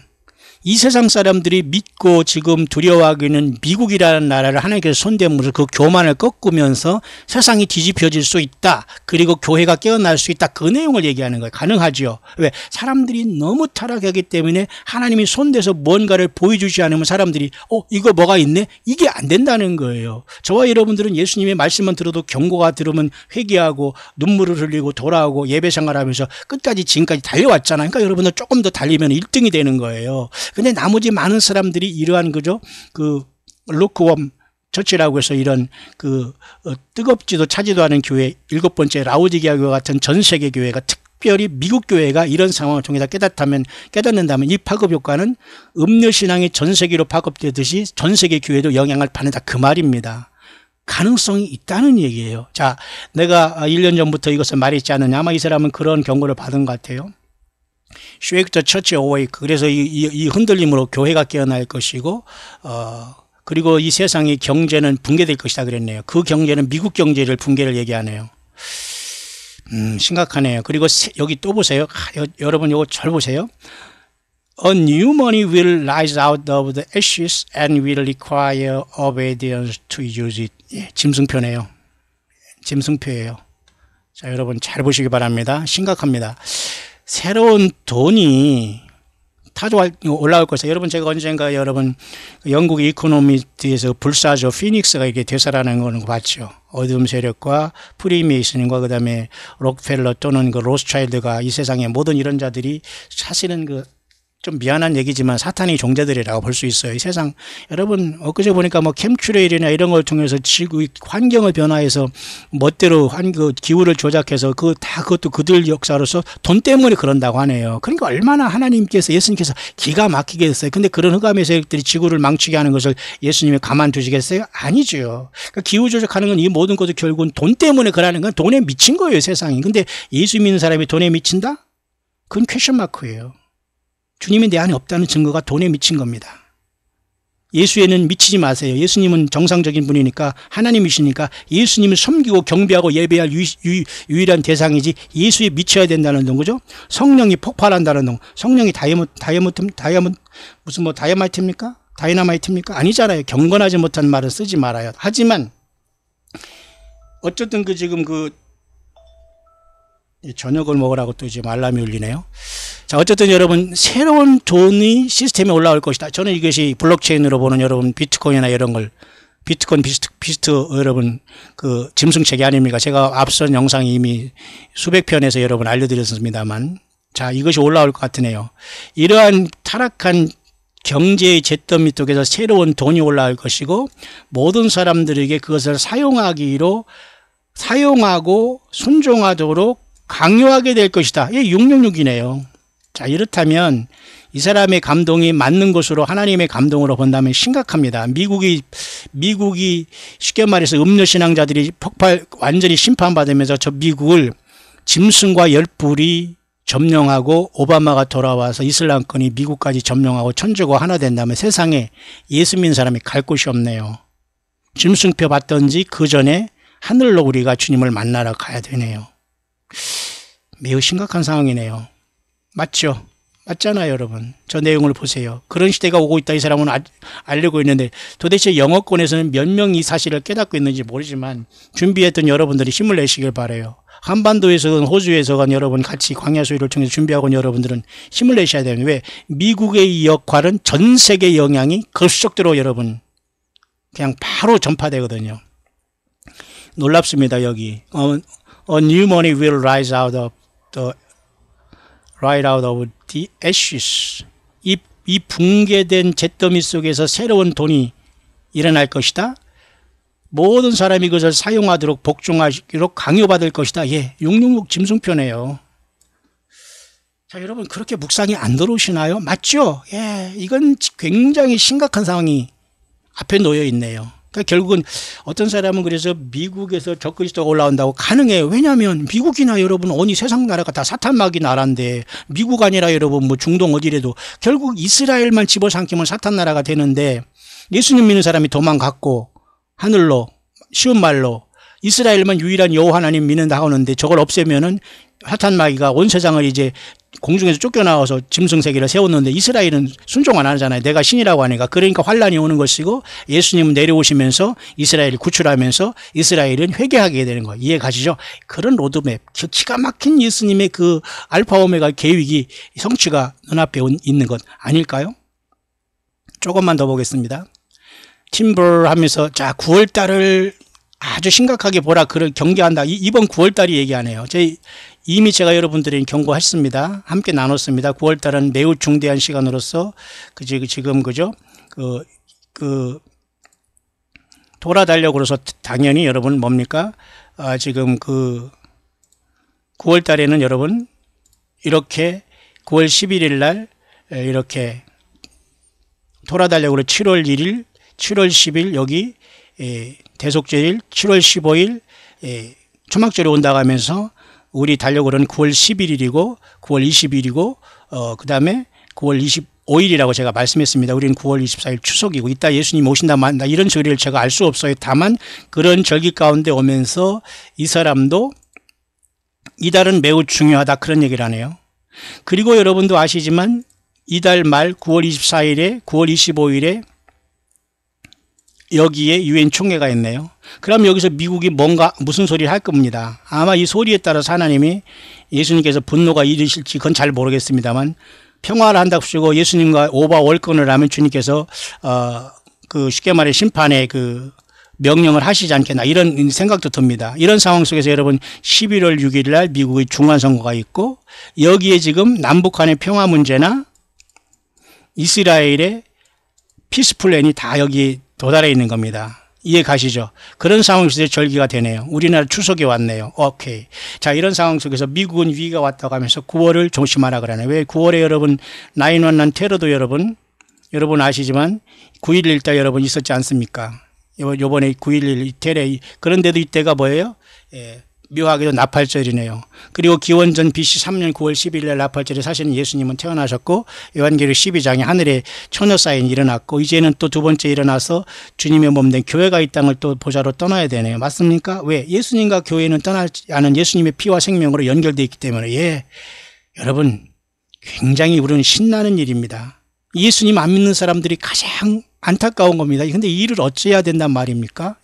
Speaker 1: 이 세상 사람들이 믿고 지금 두려워하고 있는 미국이라는 나라를 하나님께서 손대면서 그 교만을 꺾으면서 세상이 뒤집혀질 수 있다. 그리고 교회가 깨어날 수 있다. 그 내용을 얘기하는 거예요. 가능하죠. 왜? 사람들이 너무 타락하기 때문에 하나님이 손대서 뭔가를 보여주지 않으면 사람들이 이거 뭐가 있네? 이게 안 된다는 거예요. 저와 여러분들은 예수님의 말씀만 들어도 경고가 들으면 회개하고 눈물을 흘리고 돌아오고 예배 생활하면서 끝까지 지금까지 달려왔잖아요. 그러니까 여러분들 조금 더 달리면 1등이 되는 거예요. 근데 나머지 많은 사람들이 이러한 그죠 그 루크웜 처치라고 해서 이런 그 뜨겁지도 차지도 않은 교회 7번째 라오디게아 교회 같은 전 세계 교회가 특별히 미국 교회가 이런 상황을 통해서 깨닫는다면 이 파급 효과는 음료신앙이 전 세계로 파급되듯이 전 세계 교회도 영향을 받는다, 그 말입니다. 가능성이 있다는 얘기예요. 자, 내가 1년 전부터 이것을 말했지 않느냐. 아마 이 사람은 그런 경고를 받은 것 같아요. Shake the church awake. 그래서 이 흔들림으로 교회가 깨어날 것이고, 그리고 이 세상의 경제는 붕괴될 것이다 그랬네요. 그 경제는 미국 경제를 붕괴를 얘기하네요. 심각하네요. 그리고 여기 또 보세요. 여러분 이거 잘 보세요. A new money will rise out of the ashes and will require obedience to use it. 예, 짐승표네요. 짐승표예요. 자, 여러분 잘 보시기 바랍니다. 심각합니다. 새로운 돈이 올라올 것이다. 여러분 제가 언젠가 여러분 영국 이코노미스트에서 불사조 피닉스가 이게 대사라는 거는 봤죠. 어둠 세력과 프리메이슨과 그 다음에 록펠러 또는 그 로스차일드가 이 세상의 모든 이런 자들이 사실은 좀 미안한 얘기지만 사탄의 종자들이라고 볼 수 있어요. 이 세상 여러분 엊그제 보니까 뭐 캠트레일이나 이런 걸 통해서 지구 환경을 변화해서 멋대로 기후를 조작해서 그것도 그들 역사로서 돈 때문에 그런다고 하네요. 그러니까 얼마나 하나님께서 예수님께서 기가 막히게 했어요. 근데 그런 흑암의 세력들이 지구를 망치게 하는 것을 예수님이 가만두시겠어요? 아니죠. 그러니까 기후 조작하는 건 이 모든 것도 결국은 돈 때문에 그러는 건 돈에 미친 거예요, 세상이. 근데 예수 믿는 사람이 돈에 미친다? 그건 퀘션 마크예요. 주님이 내 안에 없다는 증거가 돈에 미친 겁니다. 예수에는 미치지 마세요. 예수님은 정상적인 분이니까 하나님이시니까 예수님을 섬기고 경배하고 예배할 유일한 대상이지 예수에 미쳐야 된다는 동 그죠? 성령이 폭발한다는 동. 성령이 무슨 다이아마이트입니까? 다이나마이트입니까? 아니잖아요. 경건하지 못한 말은 쓰지 말아요. 하지만 어쨌든 지금 저녁을 먹으라고 또 지금 알람이 울리네요. 자, 어쨌든 여러분 새로운 돈이 시스템에 올라올 것이다. 저는 이것이 블록체인으로 보는 여러분 비트코인이나 이런 걸 비트코인 비스트 여러분 짐승체계 아닙니까? 제가 앞선 영상이 이미 수백 편에서 여러분 알려드렸습니다만, 자, 이것이 올라올 것 같으네요. 이러한 타락한 경제의 잿더미 속에서 새로운 돈이 올라올 것이고 모든 사람들에게 그것을 사용하고 순종하도록 강요하게 될 것이다. 이게 666이네요. 자, 이렇다면 이 사람의 감동이 맞는 것으로 하나님의 감동으로 본다면 심각합니다. 미국이 쉽게 말해서 음료신앙자들이 완전히 심판받으면서 저 미국을 짐승과 열불이 점령하고 오바마가 돌아와서 이슬람권이 미국까지 점령하고 천주가 하나 된다면 세상에 예수 믿는 사람이 갈 곳이 없네요. 짐승표 받던지 그 전에 하늘로 우리가 주님을 만나러 가야 되네요. 매우 심각한 상황이네요. 맞죠? 맞잖아요, 여러분. 저 내용을 보세요. 그런 시대가 오고 있다 이 사람은 알려고 있는데 도대체 영어권에서는 몇 명이 이 사실을 깨닫고 있는지 모르지만 준비했던 여러분들이 힘을 내시길 바라요. 한반도에서건 호주에서건 여러분 같이 광야 수유를 통해서 준비하고 있는 여러분들은 힘을 내셔야 됩니다. 왜? 미국의 이 역할은 전 세계 영향이 급속도로 여러분 그냥 바로 전파되거든요. 놀랍습니다. 여기 A new money will rise out of the ashes. 이 붕괴된 잿더미 속에서 새로운 돈이 일어날 것이다. 모든 사람이 그것을 사용하도록 복종하도록 강요받을 것이다. 예, 666 짐승표네요. 자, 여러분 그렇게 묵상이 안 들어오시나요? 맞죠? 예, 이건 굉장히 심각한 상황이 앞에 놓여 있네요. 그러니까 결국은 어떤 사람은 그래서 미국에서 적그리스도가 올라온다고 가능해요. 왜냐하면 미국이나 여러분 어느 세상 나라가 다 사탄마귀 나라인데 미국 아니라 여러분 뭐 중동 어디래도 결국 이스라엘만 집어삼키면 사탄 나라가 되는데 예수님 믿는 사람이 도망갔고 하늘로 쉬운 말로 이스라엘만 유일한 여호와 하나님 믿는다 하는데 저걸 없애면은 사탄마귀가 온 세상을 이제 공중에서 쫓겨나와서 짐승세계를 세웠는데 이스라엘은 순종 안 하잖아요. 내가 신이라고 하니까. 그러니까 환란이 오는 것이고 예수님은 내려오시면서 이스라엘을 구출하면서 이스라엘은 회개하게 되는 거예요. 이해 가시죠? 그런 로드맵, 기가 막힌 예수님의 그 알파 오메가 계획이 성취가 눈앞에 있는 것 아닐까요? 조금만 더 보겠습니다. 팀벌 하면서 자 9월달을 아주 심각하게 보라 그를 경계한다. 이번 9월달이 얘기하네요. 이미 제가 여러분들에게 경고했습니다. 함께 나눴습니다. 9월달은 매우 중대한 시간으로서 지금 그죠? 돌아달려고 그래서 당연히 여러분 뭡니까? 지금 9월달에는 여러분 이렇게 9월 11일 날 이렇게 돌아달라고 7월 1일, 7월 10일 여기 대속제일, 7월 15일 초막절이 온다고 하면서 우리 달력으로는 9월 11일이고 9월 20일이고 그 다음에 9월 25일이라고 제가 말씀했습니다. 우리는 9월 24일 추석이고 이따 예수님 오신다 만다 이런 소리를 제가 알 수 없어요. 다만 그런 절기 가운데 오면서 이 사람도 이달은 매우 중요하다 그런 얘기를 하네요. 그리고 여러분도 아시지만 이달 말 9월 24일에 9월 25일에 여기에 유엔 총회가 있네요. 그럼 여기서 미국이 뭔가 무슨 소리를 할 겁니다. 아마 이 소리에 따라서 하나님이 예수님께서 분노가 일으실지 그건 잘 모르겠습니다만 평화를 한다고 쓰고 예수님과 오바 월권을 하면 주님께서 그 쉽게 말해 심판의 그 명령을 하시지 않겠나 이런 생각도 듭니다. 이런 상황 속에서 여러분 11월 6일 날 미국의 중간선거가 있고 여기에 지금 남북한의 평화 문제나 이스라엘의 피스 플랜이 다 여기 도달해 있는 겁니다. 이해 가시죠? 그런 상황 속에서 절기가 되네요. 우리나라 추석이 왔네요. 오케이. 자, 이런 상황 속에서 미국은 위기가 왔다고 하면서 9월을 조심하라 그러네요. 왜 9월에 여러분 9/11 테러도 여러분 아시지만 9.11 때 여러분 있었지 않습니까? 요번에 9.11 테러 그런데도 이때가 뭐예요? 묘하게도 나팔절이네요. 그리고 기원전 BC 3년 9월 11일 날 나팔절에 사실은 예수님은 태어나셨고 요한계시록 12장에 하늘에 처녀 사인이 일어났고 이제는 또 두 번째 일어나서 주님의 몸된 교회가 이 땅을 또 보좌로 떠나야 되네요. 맞습니까? 왜? 예수님과 교회는 떠나지 않은 예수님의 피와 생명으로 연결되어 있기 때문에 여러분 굉장히 우리는 신나는 일입니다. 예수님 안 믿는 사람들이 가장 안타까운 겁니다. 근데 이 일을 어찌해야 된단 말입니까?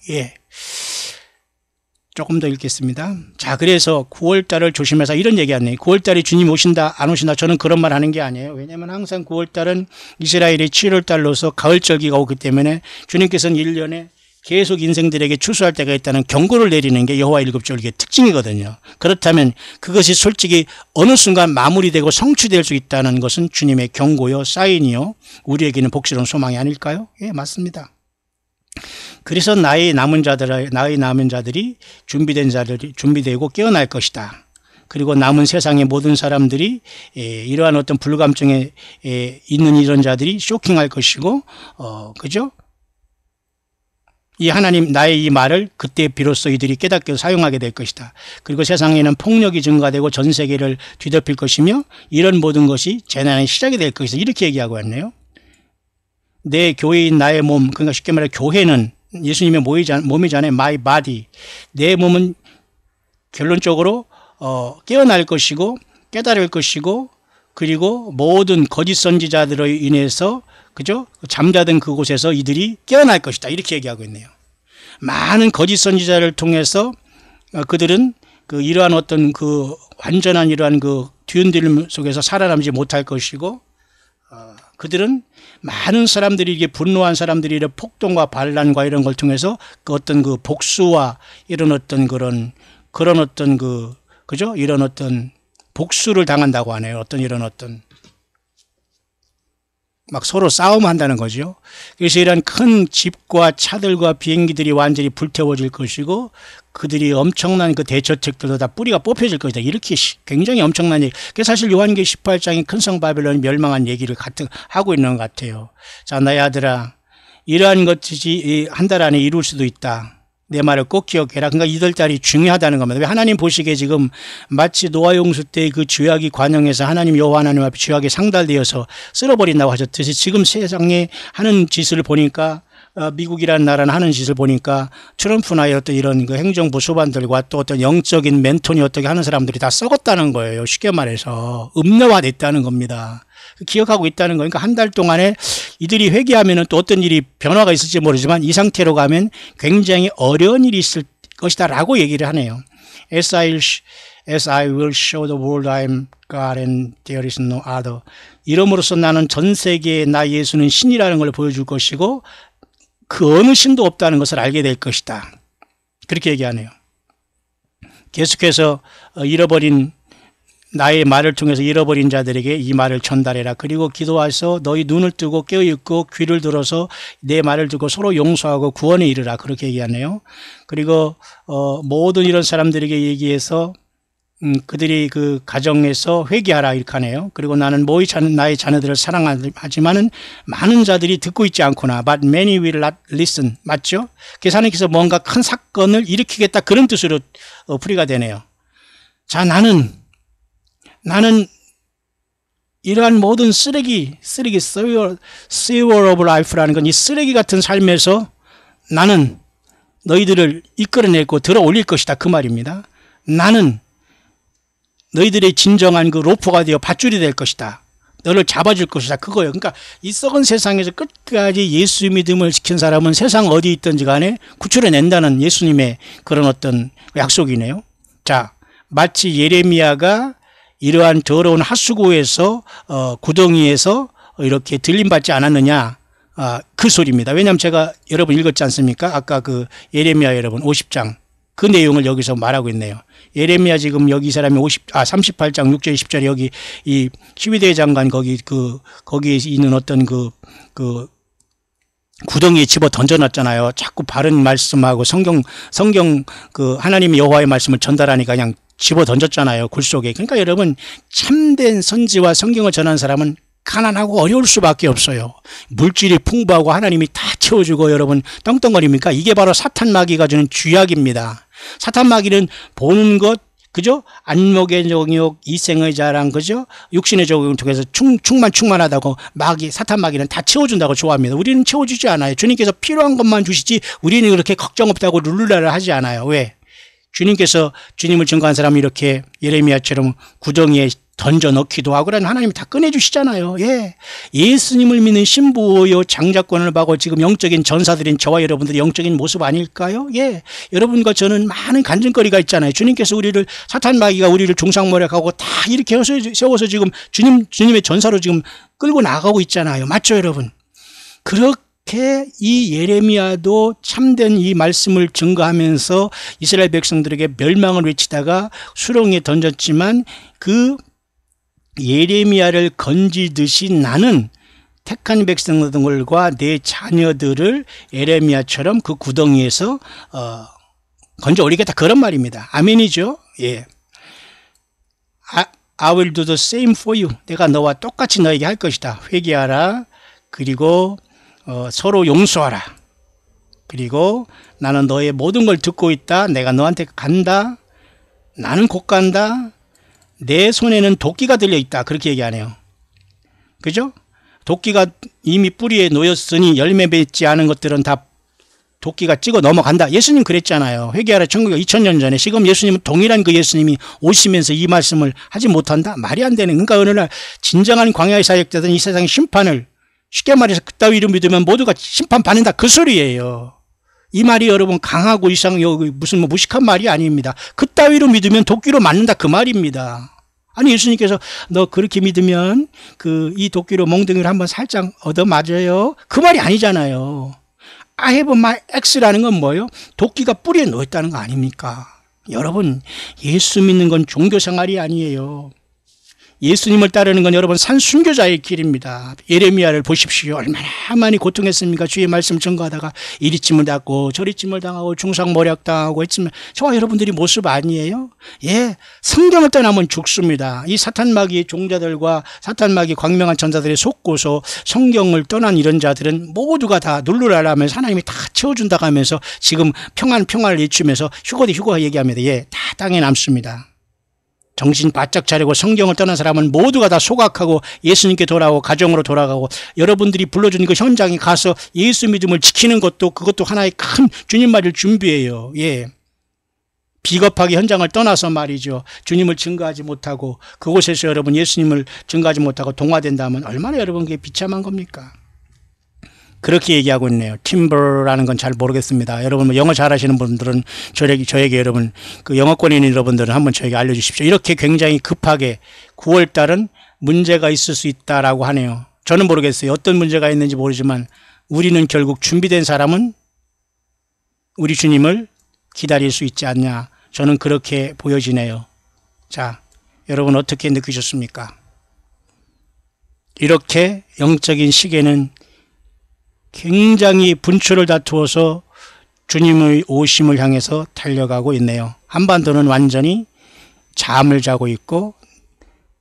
Speaker 1: 조금 더 읽겠습니다. 자, 그래서 9월달을 조심해서 이런 얘기 하네요. 9월달에 주님 오신다 안 오신다 저는 그런 말 하는 게 아니에요. 왜냐하면 항상 9월달은 이스라엘의 7월달로서 가을절기가 오기 때문에 주님께서는 1년에 계속 인생들에게 추수할 때가 있다는 경고를 내리는 게 여호와 일곱절기의 특징이거든요. 그렇다면 그것이 솔직히 어느 순간 마무리되고 성취될 수 있다는 것은 주님의 경고요, 사인이요, 우리에게는 복스러운 소망이 아닐까요? 예, 맞습니다. 그래서 나의 남은 자들이 준비되고 깨어날 것이다. 그리고 남은 세상의 모든 사람들이 이러한 어떤 불감증에 있는 이런 자들이 쇼킹할 것이고, 그죠? 이 하나님 나의 이 말을 그때 비로소 이들이 깨닫게 사용하게 될 것이다. 그리고 세상에는 폭력이 증가되고 전 세계를 뒤덮일 것이며 이런 모든 것이 재난의 시작이 될 것이다. 이렇게 얘기하고 있네요. 내 교회인 나의 몸, 그러니까 쉽게 말해 교회는 예수님의 몸이잖아요. My body. 내 몸은 결론적으로 깨어날 것이고 깨달을 것이고 그리고 모든 거짓 선지자들로 인해서 그죠? 잠자던 그곳에서 이들이 깨어날 것이다. 이렇게 얘기하고 있네요. 많은 거짓 선지자를 통해서 그들은 이러한 어떤 완전한 이러한 뒤흔들림 속에서 살아남지 못할 것이고 그들은 많은 사람들이 이게 분노한 사람들이 이런 폭동과 반란과 이런 걸 통해서 어떤 복수와 이런 어떤 그런 어떤 그죠? 이런 어떤 복수를 당한다고 하네요. 어떤 이런 어떤 막 서로 싸움한다는 거죠. 그래서 이런 큰 집과 차들과 비행기들이 완전히 불태워질 것이고 그들이 엄청난 대저택들도 다 뿌리가 뽑혀질 것이다. 이렇게 굉장히 엄청난 얘기. 그래서 사실 요한계시 18장이 큰 성 바벨론이 멸망한 얘기를 하고 있는 것 같아요. 자, 나의 아들아, 이러한 것이 한 달 안에 이룰 수도 있다. 내 말을 꼭 기억해라. 그러니까 이들 달이 중요하다는 겁니다. 왜 하나님 보시기에 지금 마치 노아 용수 때 그 죄악이 관영해서 하나님 여호와 하나님 앞에 죄악이 상달되어서 쓸어버린다고 하셨듯이 지금 세상에 하는 짓을 보니까 미국이라는 나라는 하는 짓을 보니까 트럼프나 어떤 이런 행정부 수반들과 또 어떤 영적인 멘토니 어떻게 하는 사람들이 다 썩었다는 거예요. 쉽게 말해서 음료화됐다는 겁니다. 기억하고 있다는 거니까 한 달 동안에 이들이 회개하면 또 어떤 일이 변화가 있을지 모르지만 이 상태로 가면 굉장히 어려운 일이 있을 것이다 라고 얘기를 하네요. As I will show the world I am God and there is no other. 이름으로써 나는 전 세계에 나 예수는 신이라는 걸 보여줄 것이고 그 어느 신도 없다는 것을 알게 될 것이다. 그렇게 얘기하네요. 계속해서 나의 말을 통해서 잃어버린 자들에게 이 말을 전달해라. 그리고 기도해서 너희 눈을 뜨고 깨어있고 귀를 들어서 내 말을 듣고 서로 용서하고 구원에 이르라. 그렇게 얘기하네요. 그리고 모든 이런 사람들에게 얘기해서 그들이 그 가정에서 회개하라 이렇게 하네요. 그리고 나는 나의 자녀들을 사랑하지만은 많은 자들이 듣고 있지 않구나. But many will not listen. 맞죠? 하나님께서 뭔가 큰 사건을 일으키겠다 그런 뜻으로 풀이가 되네요. 자, 나는 이러한 모든 쓰레기 sewer of life라는 건 이 쓰레기 같은 삶에서 나는 너희들을 이끌어내고 들어 올릴 것이다 그 말입니다. 나는 너희들의 진정한 그 로프가 되어 밧줄이 될 것이다. 너를 잡아줄 것이다 그거예요. 그러니까 이 썩은 세상에서 끝까지 예수 믿음을 지킨 사람은 세상 어디 있든지 간에 구출해낸다는 예수님의 그런 어떤 약속이네요. 자, 마치 예레미야가 이러한 더러운 하수구에서 구덩이에서 이렇게 들림받지 않았느냐 그 소리입니다. 왜냐하면 제가 여러분 읽었지 않습니까? 아까 그 예레미야 여러분 50장 그 내용을 여기서 말하고 있네요. 예레미야 지금 여기 이 사람이 38장 6절 10절에 여기 이 12대 장관 거기에 있는 어떤 그 구덩이에 집어 던져놨잖아요. 자꾸 바른 말씀하고 성경 그 하나님 여호와의 말씀을 전달하니까 그냥 집어 던졌잖아요. 굴 속에. 그러니까 여러분 참된 선지와 성경을 전하는 사람은 가난하고 어려울 수밖에 없어요. 물질이 풍부하고 하나님이 다 채워주고 여러분 떵떵거립니까? 이게 바로 사탄 마귀가 주는 쥐약입니다. 사탄 마귀는 보는 것, 그죠? 안목의 정욕, 이생의 자랑, 그죠? 육신의 정욕을 통해서 충만하다고 사탄 마귀는 다 채워준다고 좋아합니다. 우리는 채워주지 않아요. 주님께서 필요한 것만 주시지 우리는 그렇게 걱정 없다고 룰루라를 하지 않아요. 왜? 주님을 증거한 사람이 이렇게 예레미야처럼 구덩이에 던져 넣기도 하고 그러면 하나님이 다 꺼내주시잖아요. 예. 예수님을 믿는 신부요 장자권을 받고 지금 영적인 전사들인 저와 여러분들의 영적인 모습 아닐까요? 예. 여러분과 저는 많은 간증거리가 있잖아요. 주님께서 사탄 마귀가 우리를 중상모략하고 다 이렇게 세워서 지금 주님의 전사로 지금 끌고 나가고 있잖아요. 맞죠, 여러분? 그렇게 이 예레미야도 참된 이 말씀을 증거하면서 이스라엘 백성들에게 멸망을 외치다가 수렁에 던졌지만 그 예레미야를 건지듯이 나는 택한 백성들과 내 자녀들을 예레미야처럼 그 구덩이에서 건져 올리겠다 그런 말입니다. 아멘이죠? 예. I will do the same for you. 내가 너와 똑같이 너에게 할 것이다. 회개하라. 그리고 서로 용서하라. 그리고 나는 너의 모든 걸 듣고 있다. 내가 너한테 간다. 나는 곧 간다. 내 손에는 도끼가 들려있다. 그렇게 얘기하네요. 그죠? 도끼가 이미 뿌리에 놓였으니 열매 맺지 않은 것들은 다 도끼가 찍어 넘어간다. 예수님 그랬잖아요. 회개하라 2000년 전에. 지금 예수님은 동일한 그 예수님이 오시면서 이 말씀을 하지 못한다? 말이 안 되는. 그러니까 어느 날 진정한 광야의 사역자들은 이 세상의 심판을 쉽게 말해서 그따위로 믿으면 모두가 심판받는다. 그 소리예요. 이 말이 여러분 강하고 무슨 무식한 말이 아닙니다. 그따위로 믿으면 도끼로 맞는다 그 말입니다. 아니 예수님께서 너 그렇게 믿으면 이 도끼로 몽둥이를 한번 살짝 얻어 맞아요. 그 말이 아니잖아요. I have my ax라는 건 뭐예요? 도끼가 뿌리에 놓였다는 거 아닙니까? 여러분 예수 믿는 건 종교생활이 아니에요. 예수님을 따르는 건 여러분 산순교자의 길입니다. 예레미야를 보십시오. 얼마나 많이 고통했습니까? 주의 말씀 증거하다가 이리쯤을 당하고 저리쯤을 당하고 중상모략당하고 했지만 저와 여러분들이 모습 아니에요? 예, 성경을 떠나면 죽습니다. 이 사탄마귀의 종자들과 사탄마귀 광명한 전자들의 속고서 성경을 떠난 이런 자들은 모두가 다 눌러라라면서 하나님이 다 채워준다고 하면서 지금 평안을 외치면서 휴거 얘기합니다. 예, 다 땅에 남습니다. 정신 바짝 차리고 성경을 떠난 사람은 모두가 다 소각하고 예수님께 돌아오고 가정으로 돌아가고 여러분들이 불러준 그 현장에 가서 예수 믿음을 지키는 그것도 하나의 큰 주님 맞을 준비예요. 예. 비겁하게 현장을 떠나서 말이죠. 주님을 증거하지 못하고 그곳에서 여러분 예수님을 증거하지 못하고 동화된다면 얼마나 여러분 그게 비참한 겁니까? 그렇게 얘기하고 있네요. 팀버라는 건 잘 모르겠습니다. 여러분 영어 잘하시는 분들은 저에게 여러분 그 영어권에 있는 여러분들은 한번 저에게 알려주십시오. 이렇게 굉장히 급하게 9월달은 문제가 있을 수 있다라고 하네요. 저는 모르겠어요. 어떤 문제가 있는지 모르지만 우리는 결국 준비된 사람은 우리 주님을 기다릴 수 있지 않냐. 저는 그렇게 보여지네요. 자, 여러분 어떻게 느끼셨습니까? 이렇게 영적인 시계는 굉장히 분초를 다투어서 주님의 오심을 향해서 달려가고 있네요. 한반도는 완전히 잠을 자고 있고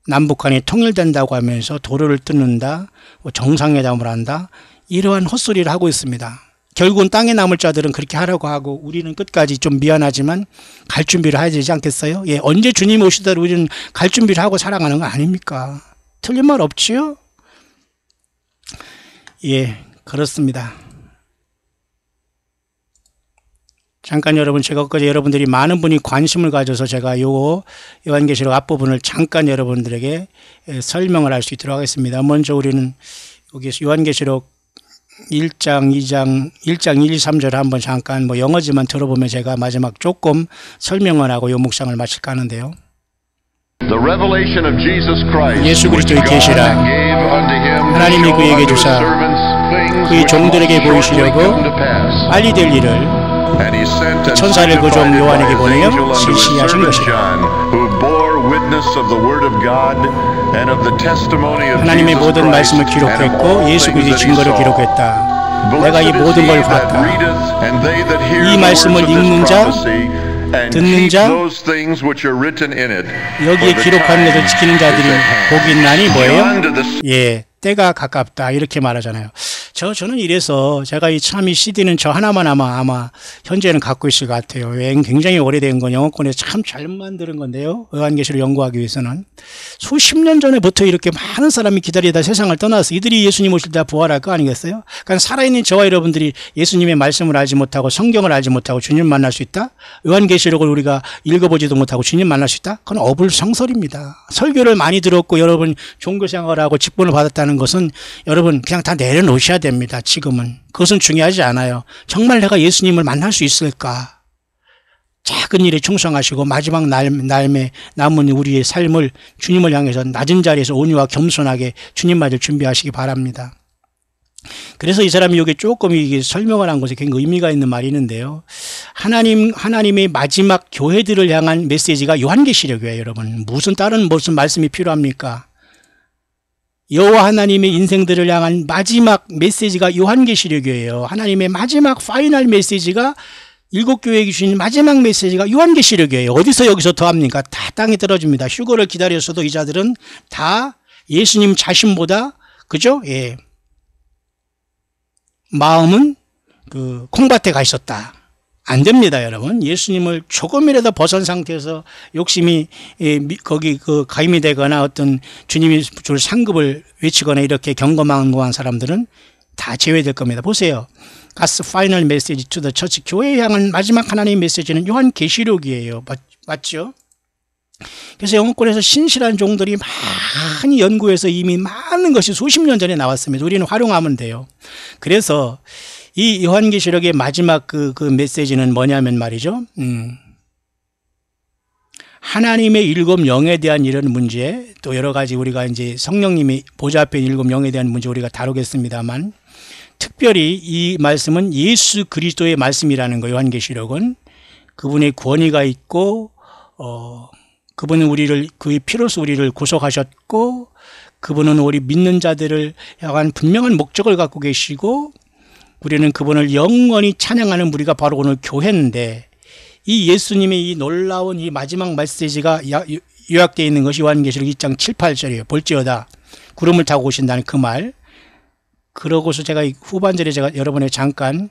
Speaker 1: 남북한이 통일된다고 하면서 도로를 뜯는다, 정상회담을 한다, 이러한 헛소리를 하고 있습니다. 결국은 땅에 남을 자들은 그렇게 하라고 하고 우리는 끝까지 좀 미안하지만 갈 준비를 해야 되지 않겠어요? 예, 언제 주님 오시더라도 우리는 갈 준비를 하고 살아가는 거 아닙니까? 틀린 말 없지요? 예, 그렇습니다. 잠깐 여러분, 제가 엊그제 여러분들이 많은 분이 관심을 가져서 제가 요거 요한계시록 앞부분을 잠깐 여러분들에게 설명을 할 수 있도록 하겠습니다. 먼저 우리는 여기 요한계시록 1장 1, 2, 3절 한번 잠깐 뭐 영어지만 들어보면 제가 마지막 조금 설명을 하고 요 묵상을 마칠까 하는데요. 예수 그리스도의 계시라 하나님이 그에게 주사 그의 종들에게 보이시려고 빨리 될 일을 천사를 그 종 요한에게 보내어 실시하신 것이라. 하나님의 모든 말씀을 기록했고 예수 그리스도의 증거를 기록했다. 내가 이 모든 걸 봤다. 이 말씀을 읽는 자, 듣는 자, 여기에 기록한 것을 지키는 자들이 복이 있나니 뭐예요? 예, 때가 가깝다 이렇게 말하잖아요. 저는 이래서 제가 이 참 이 CD는 저 하나만 아마 현재는 갖고 있을 것 같아요. 굉장히 오래된 건 영어권에서 참 잘 만드는 건데요. 요한계시를 연구하기 위해서는 수십 년 전에부터 이렇게 많은 사람이 기다리다 세상을 떠나서 이들이 예수님 오실 때 부활할 거 아니겠어요? 그러니까 살아있는 저와 여러분들이 예수님의 말씀을 알지 못하고 성경을 알지 못하고 주님 만날 수 있다? 요한계시록을 우리가 읽어보지도 못하고 주님 만날 수 있다? 그건 어불성설입니다. 설교를 많이 들었고 여러분 종교생활을 하고 직분을 받았다는 것은 여러분 그냥 다 내려놓으셔야 됩니다. 지금은. 그것은 중요하지 않아요. 정말 내가 예수님을 만날 수 있을까? 작은 일에 충성하시고 마지막 날에 남은 우리의 삶을 주님을 향해서 낮은 자리에서 온유와 겸손하게 주님 맞을 준비하시기 바랍니다. 그래서 이 사람이 여기 조금 이게 설명을 한 것에 굉장히 의미가 있는 말이 있는데요. 하나님의 마지막 교회들을 향한 메시지가 요한계시록이에요, 여러분. 다른 무슨 말씀이 필요합니까? 여호와 하나님의 인생들을 향한 마지막 메시지가 요한계시록이에요. 하나님의 마지막 파이널 메시지가 일곱 교회에 주신 마지막 메시지가 요한계시록이에요. 어디서 여기서 더합니까? 다 땅에 떨어집니다. 휴거를 기다렸어도 이 자들은 다 예수님 자신보다 그죠? 예. 마음은 그 콩밭에 가 있었다. 안 됩니다, 여러분. 예수님을 조금이라도 벗은 상태에서 욕심이 거기 그 가임이 되거나 어떤 주님이 줄 상급을 외치거나 이렇게 경거망고한 사람들은 다 제외될 겁니다. 보세요. God's final message to the church. 교회에 향한 마지막 하나님의 메시지는 요한계시록이에요. 맞죠? 그래서 영어권에서 신실한 종들이 많이 연구해서 이미 많은 것이 수십 년 전에 나왔습니다. 우리는 활용하면 돼요. 그래서 이 요한계시록의 마지막 그 메시지는 뭐냐면 말이죠. 하나님의 일곱 영에 대한 이런 문제, 또 여러 가지 우리가 이제 성령님이 보좌 앞에 일곱 영에 대한 문제 우리가 다루겠습니다만, 특별히 이 말씀은 예수 그리스도의 말씀이라는 거예요. 요한계시록은 그분의 권위가 있고, 그분은 그의 피로서 우리를 구속하셨고, 그분은 우리 믿는 자들을 향한 분명한 목적을 갖고 계시고, 우리는 그분을 영원히 찬양하는 우리가 바로 오늘 교회인데, 이 예수님의 이 놀라운 이 마지막 메시지가 요약되어 있는 것이 요한계시록 2장 7, 8절이에요. 볼지어다 구름을 타고 오신다는 그 말. 그러고서 제가 후반절에 제가 여러분에게 잠깐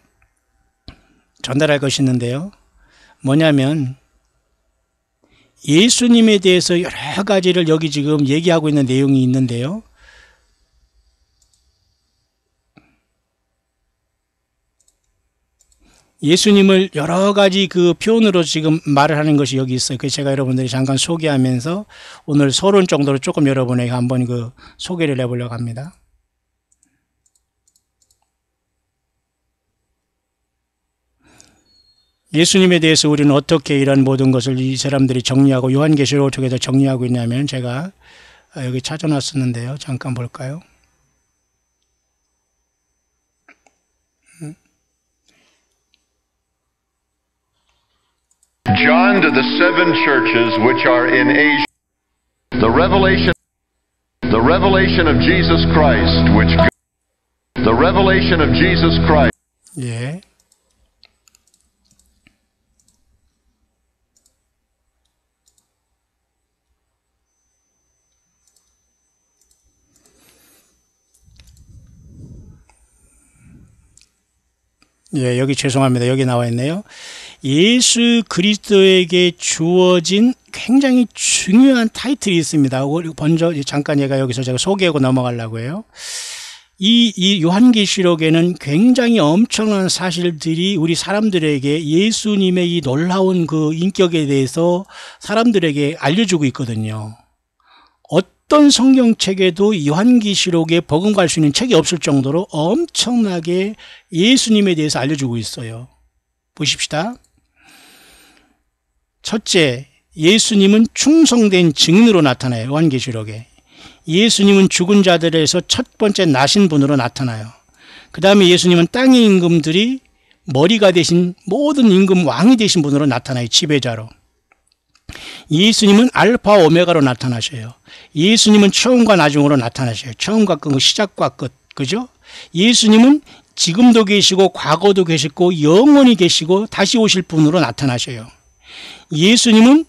Speaker 1: 전달할 것이 있는데요. 뭐냐면 예수님에 대해서 여러 가지를 여기 지금 얘기하고 있는 내용이 있는데요. 예수님을 여러 가지 그 표현으로 지금 말을 하는 것이 여기 있어요. 그래서 제가 여러분들이 잠깐 소개하면서 오늘 서론 정도로 조금 여러분에게 한번 그 소개를 해보려고 합니다. 예수님에 대해서 우리는 어떻게 이런 모든 것을 이 사람들이 정리하고 요한계시록을 어떻게 더 정리하고 있냐면 제가 여기 찾아놨었는데요. 잠깐 볼까요?
Speaker 2: John to the seven churches which are in Asia. The revelation of Jesus Christ, the revelation of Jesus Christ.
Speaker 1: 예. 예, 여기 죄송합니다. 여기 나와 있네요. 예수 그리스도에게 주어진 굉장히 중요한 타이틀이 있습니다. 먼저 잠깐 여기서 제가 소개하고 넘어가려고 해요. 이 요한계시록에는 굉장히 엄청난 사실들이 우리 사람들에게 예수님의 이 놀라운 그 인격에 대해서 사람들에게 알려주고 있거든요. 어떤 성경책에도 요한계시록에 버금갈 수 있는 책이 없을 정도로 엄청나게 예수님에 대해서 알려주고 있어요. 보십시다. 첫째, 예수님은 충성된 증인으로 나타나요. 요한계시록에. 예수님은 죽은 자들에서 첫 번째 나신 분으로 나타나요. 그 다음에 예수님은 땅의 임금들이 머리가 되신 모든 임금 왕이 되신 분으로 나타나요. 지배자로. 예수님은 알파 오메가로 나타나셔요. 예수님은 처음과 나중으로 나타나셔요. 처음과 끝, 시작과 끝. 그죠? 예수님은 지금도 계시고 과거도 계시고 영원히 계시고 다시 오실 분으로 나타나셔요. 예수님은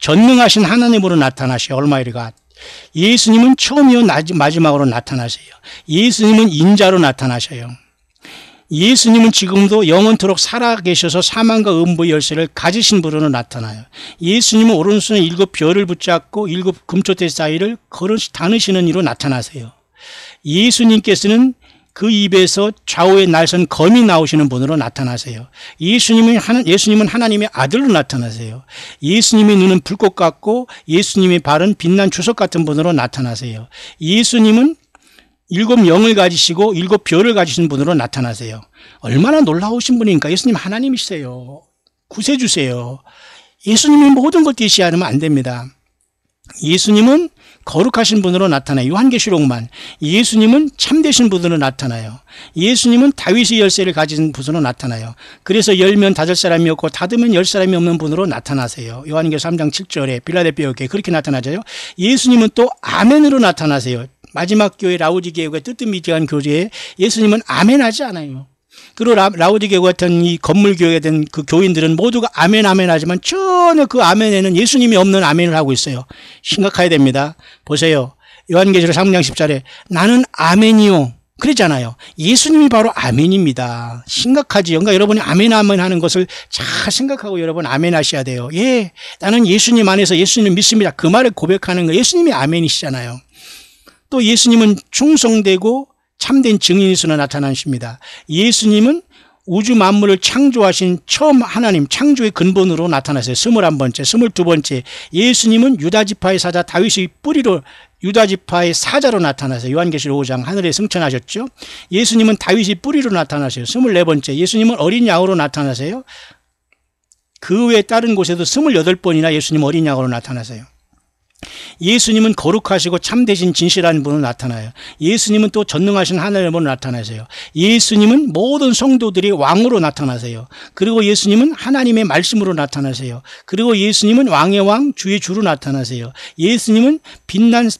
Speaker 1: 전능하신 하나님으로 나타나셔요. Almighty God. 예수님은 처음이요 마지막으로 나타나셔요. 예수님은 인자로 나타나셔요. 예수님은 지금도 영원토록 살아계셔서 사망과 음부의 열쇠를 가지신 분으로 나타나요. 예수님은 오른손에 7 별을 붙잡고 7 금초대 사이를 다니시는 이로 나타나세요. 예수님께서는 그 입에서 좌우에 날선 검이 나오시는 분으로 나타나세요. 예수님은 하나님의 아들로 나타나세요. 예수님의 눈은 불꽃 같고 예수님의 발은 빛난 주석 같은 분으로 나타나세요. 예수님은 7 영을 가지시고 7 별을 가지신 분으로 나타나세요. 얼마나 놀라우신 분이니까. 예수님 하나님이세요. 구세주세요. 예수님이 모든 걸 대시하면 안 됩니다. 예수님은 거룩하신 분으로 나타나요. 요한계시록만. 예수님은 참되신 분으로 나타나요. 예수님은 다윗의 열쇠를 가진 분으로 나타나요. 그래서 열면 닫을 사람이 없고 닫으면 열 사람이 없는 분으로 나타나세요. 요한계시록 3장 7절에 빌라델피아 교회 그렇게 나타나죠. 예수님은 또 아멘으로 나타나세요. 마지막 교회 라우디게아 교회 뜨뜻미지한 교제에 예수님은 아멘하지 않아요. 그리고 라우디게아 같은 이 건물교회에 된 그 교인들은 모두가 아멘 아멘 하지만 전혀 그 아멘에는 예수님이 없는 아멘을 하고 있어요. 심각해야 됩니다. 보세요. 요한계시록 3장 10절에 나는 아멘이요. 그랬잖아요. 예수님이 바로 아멘입니다. 심각하지요. 그러니까 여러분이 아멘 아멘 하는 것을 잘 생각하고 여러분 아멘 하셔야 돼요. 예, 나는 예수님 안에서 예수님 믿습니다. 그 말을 고백하는 거 예수님이 아멘이시잖아요. 또 예수님은 충성되고 참된 증인으로 나타나십니다. 예수님은 우주 만물을 창조하신 처음 하나님 창조의 근본으로 나타나세요. 21번째, 22번째. 예수님은 유다지파의 사자 다윗의 뿌리로 유다지파의 사자로 나타나세요. 요한계시록 5장 하늘에 승천하셨죠. 예수님은 다윗의 뿌리로 나타나세요. 24번째. 예수님은 어린 양으로 나타나세요. 그 외에 다른 곳에도 28번이나 예수님 어린 양으로 나타나세요. 예수님은 거룩하시고 참되신 진실한 분으로 나타나요. 예수님은 또 전능하신 하나님으로 나타나세요. 예수님은 모든 성도들이 왕으로 나타나세요. 그리고 예수님은 하나님의 말씀으로 나타나세요. 그리고 예수님은 왕의 왕 주의 주로 나타나세요. 예수님은 빛난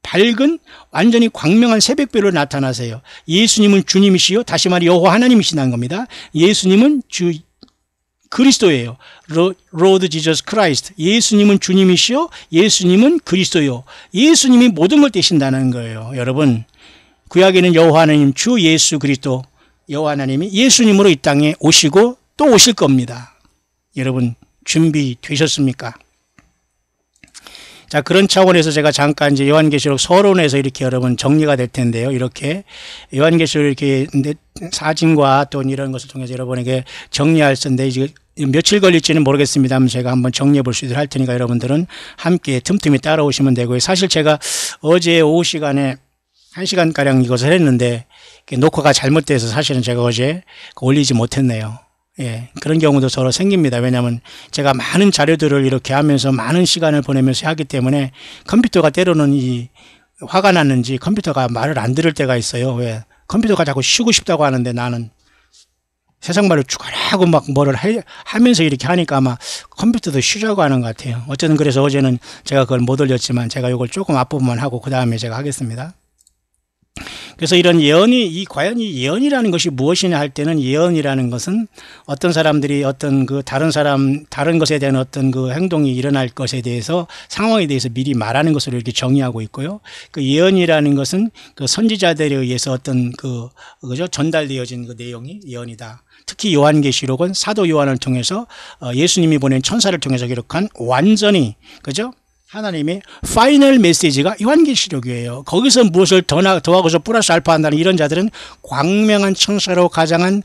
Speaker 1: 밝은 완전히 광명한 새벽별로 나타나세요. 예수님은 주님이시요 다시 말해 여호와 하나님이시다는 겁니다. 예수님은 주 그리스도예요. Lord Jesus Christ. 예수님은 주님이시요 예수님은 그리스도요. 예수님이 모든 걸 되신다는 거예요. 여러분, 구약에는 여호와 하나님 주 예수 그리스도 여호와 하나님이 예수님으로 이 땅에 오시고 또 오실 겁니다. 여러분 준비되셨습니까? 자, 그런 차원에서 제가 잠깐 이제 요한계시록 서론에서 이렇게 여러분 정리가 될 텐데요. 이렇게 요한계시록 이렇게 사진과 또 이런 것을 통해서 여러분에게 정리할 텐데 이제 며칠 걸릴지는 모르겠습니다만 제가 한번 정리해 볼 수 있도록 할 테니까 여러분들은 함께 틈틈이 따라오시면 되고요. 사실 제가 어제 오후 시간에 1시간가량 이것을 했는데 녹화가 잘못돼서 사실은 제가 어제 올리지 못했네요. 예, 그런 경우도 서로 생깁니다. 왜냐하면 제가 많은 자료들을 이렇게 하면서 많은 시간을 보내면서 하기 때문에 컴퓨터가 때로는 화가 났는지 컴퓨터가 말을 안 들을 때가 있어요. 왜? 컴퓨터가 자꾸 쉬고 싶다고 하는데 나는 세상 말을 죽어라고 막 뭐를 하면서 이렇게 하니까 아마 컴퓨터도 쉬자고 하는 것 같아요. 어쨌든 그래서 어제는 제가 그걸 못 올렸지만 제가 이걸 조금 앞부분만 하고 그 다음에 제가 하겠습니다. 그래서 이런 예언이 과연 이 예언이라는 것이 무엇이냐 할 때는 예언이라는 것은 어떤 사람들이 어떤 그 다른 것에 대한 어떤 그 행동이 일어날 것에 대해서 상황에 대해서 미리 말하는 것으로 이렇게 정의하고 있고요. 그 예언이라는 것은 그 선지자들에 의해서 어떤 그죠 전달되어진 그 내용이 예언이다. 특히 요한계시록은 사도 요한을 통해서 예수님이 보낸 천사를 통해서 기록한 완전히 그죠? 하나님의 파이널 메시지가 요한계시록이에요. 거기서 무엇을 더하고서 플러스 알파 한다는 이런 자들은 광명한 천사로 가장한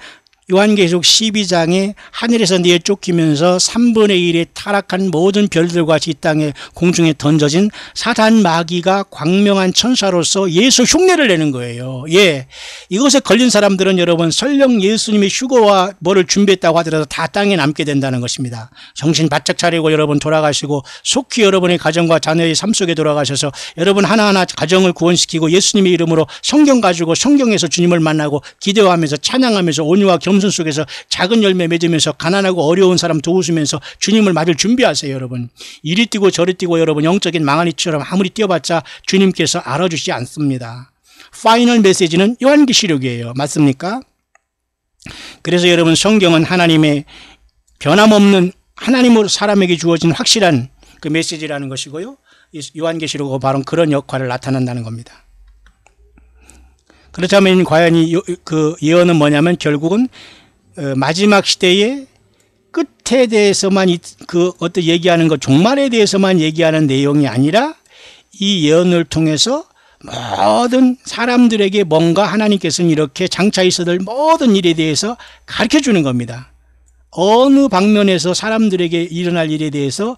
Speaker 1: 요한계시록 12장에 하늘에서 내어 쫓기면서 3분의 1에 타락한 모든 별들과 같이 이 땅에 공중에 던져진 사단 마귀가 광명한 천사로서 예수 흉내를 내는 거예요. 예, 이것에 걸린 사람들은 여러분 설령 예수님의 휴거와 뭐를 준비했다고 하더라도 다 땅에 남게 된다는 것입니다. 정신 바짝 차리고 여러분 돌아가시고 속히 여러분의 가정과 자녀의 삶 속에 돌아가셔서 여러분 하나하나 가정을 구원시키고 예수님의 이름으로 성경 가지고 성경에서 주님을 만나고 기도하면서 찬양하면서 온유와 겸손 속에서 작은 열매 맺으면서 가난하고 어려운 사람 도우시면서 주님을 맞을 준비하세요. 여러분 이리 뛰고 저리 뛰고 여러분 영적인 망아니처럼 아무리 뛰어봤자 주님께서 알아주시지 않습니다. 파이널 메시지는 요한계시록이에요. 맞습니까? 그래서 여러분 성경은 하나님의 변함없는 하나님으로 사람에게 주어진 확실한 그 메시지라는 것이고요. 요한계시록은 바로 그런 역할을 나타낸다는 겁니다. 그렇다면 과연 그 예언은 뭐냐면 결국은 마지막 시대의 끝에 대해서만 그 어떤 얘기하는 것, 종말에 대해서만 얘기하는 내용이 아니라 이 예언을 통해서 모든 사람들에게 뭔가 하나님께서는 이렇게 장차 있어야 될 모든 일에 대해서 가르쳐 주는 겁니다. 어느 방면에서 사람들에게 일어날 일에 대해서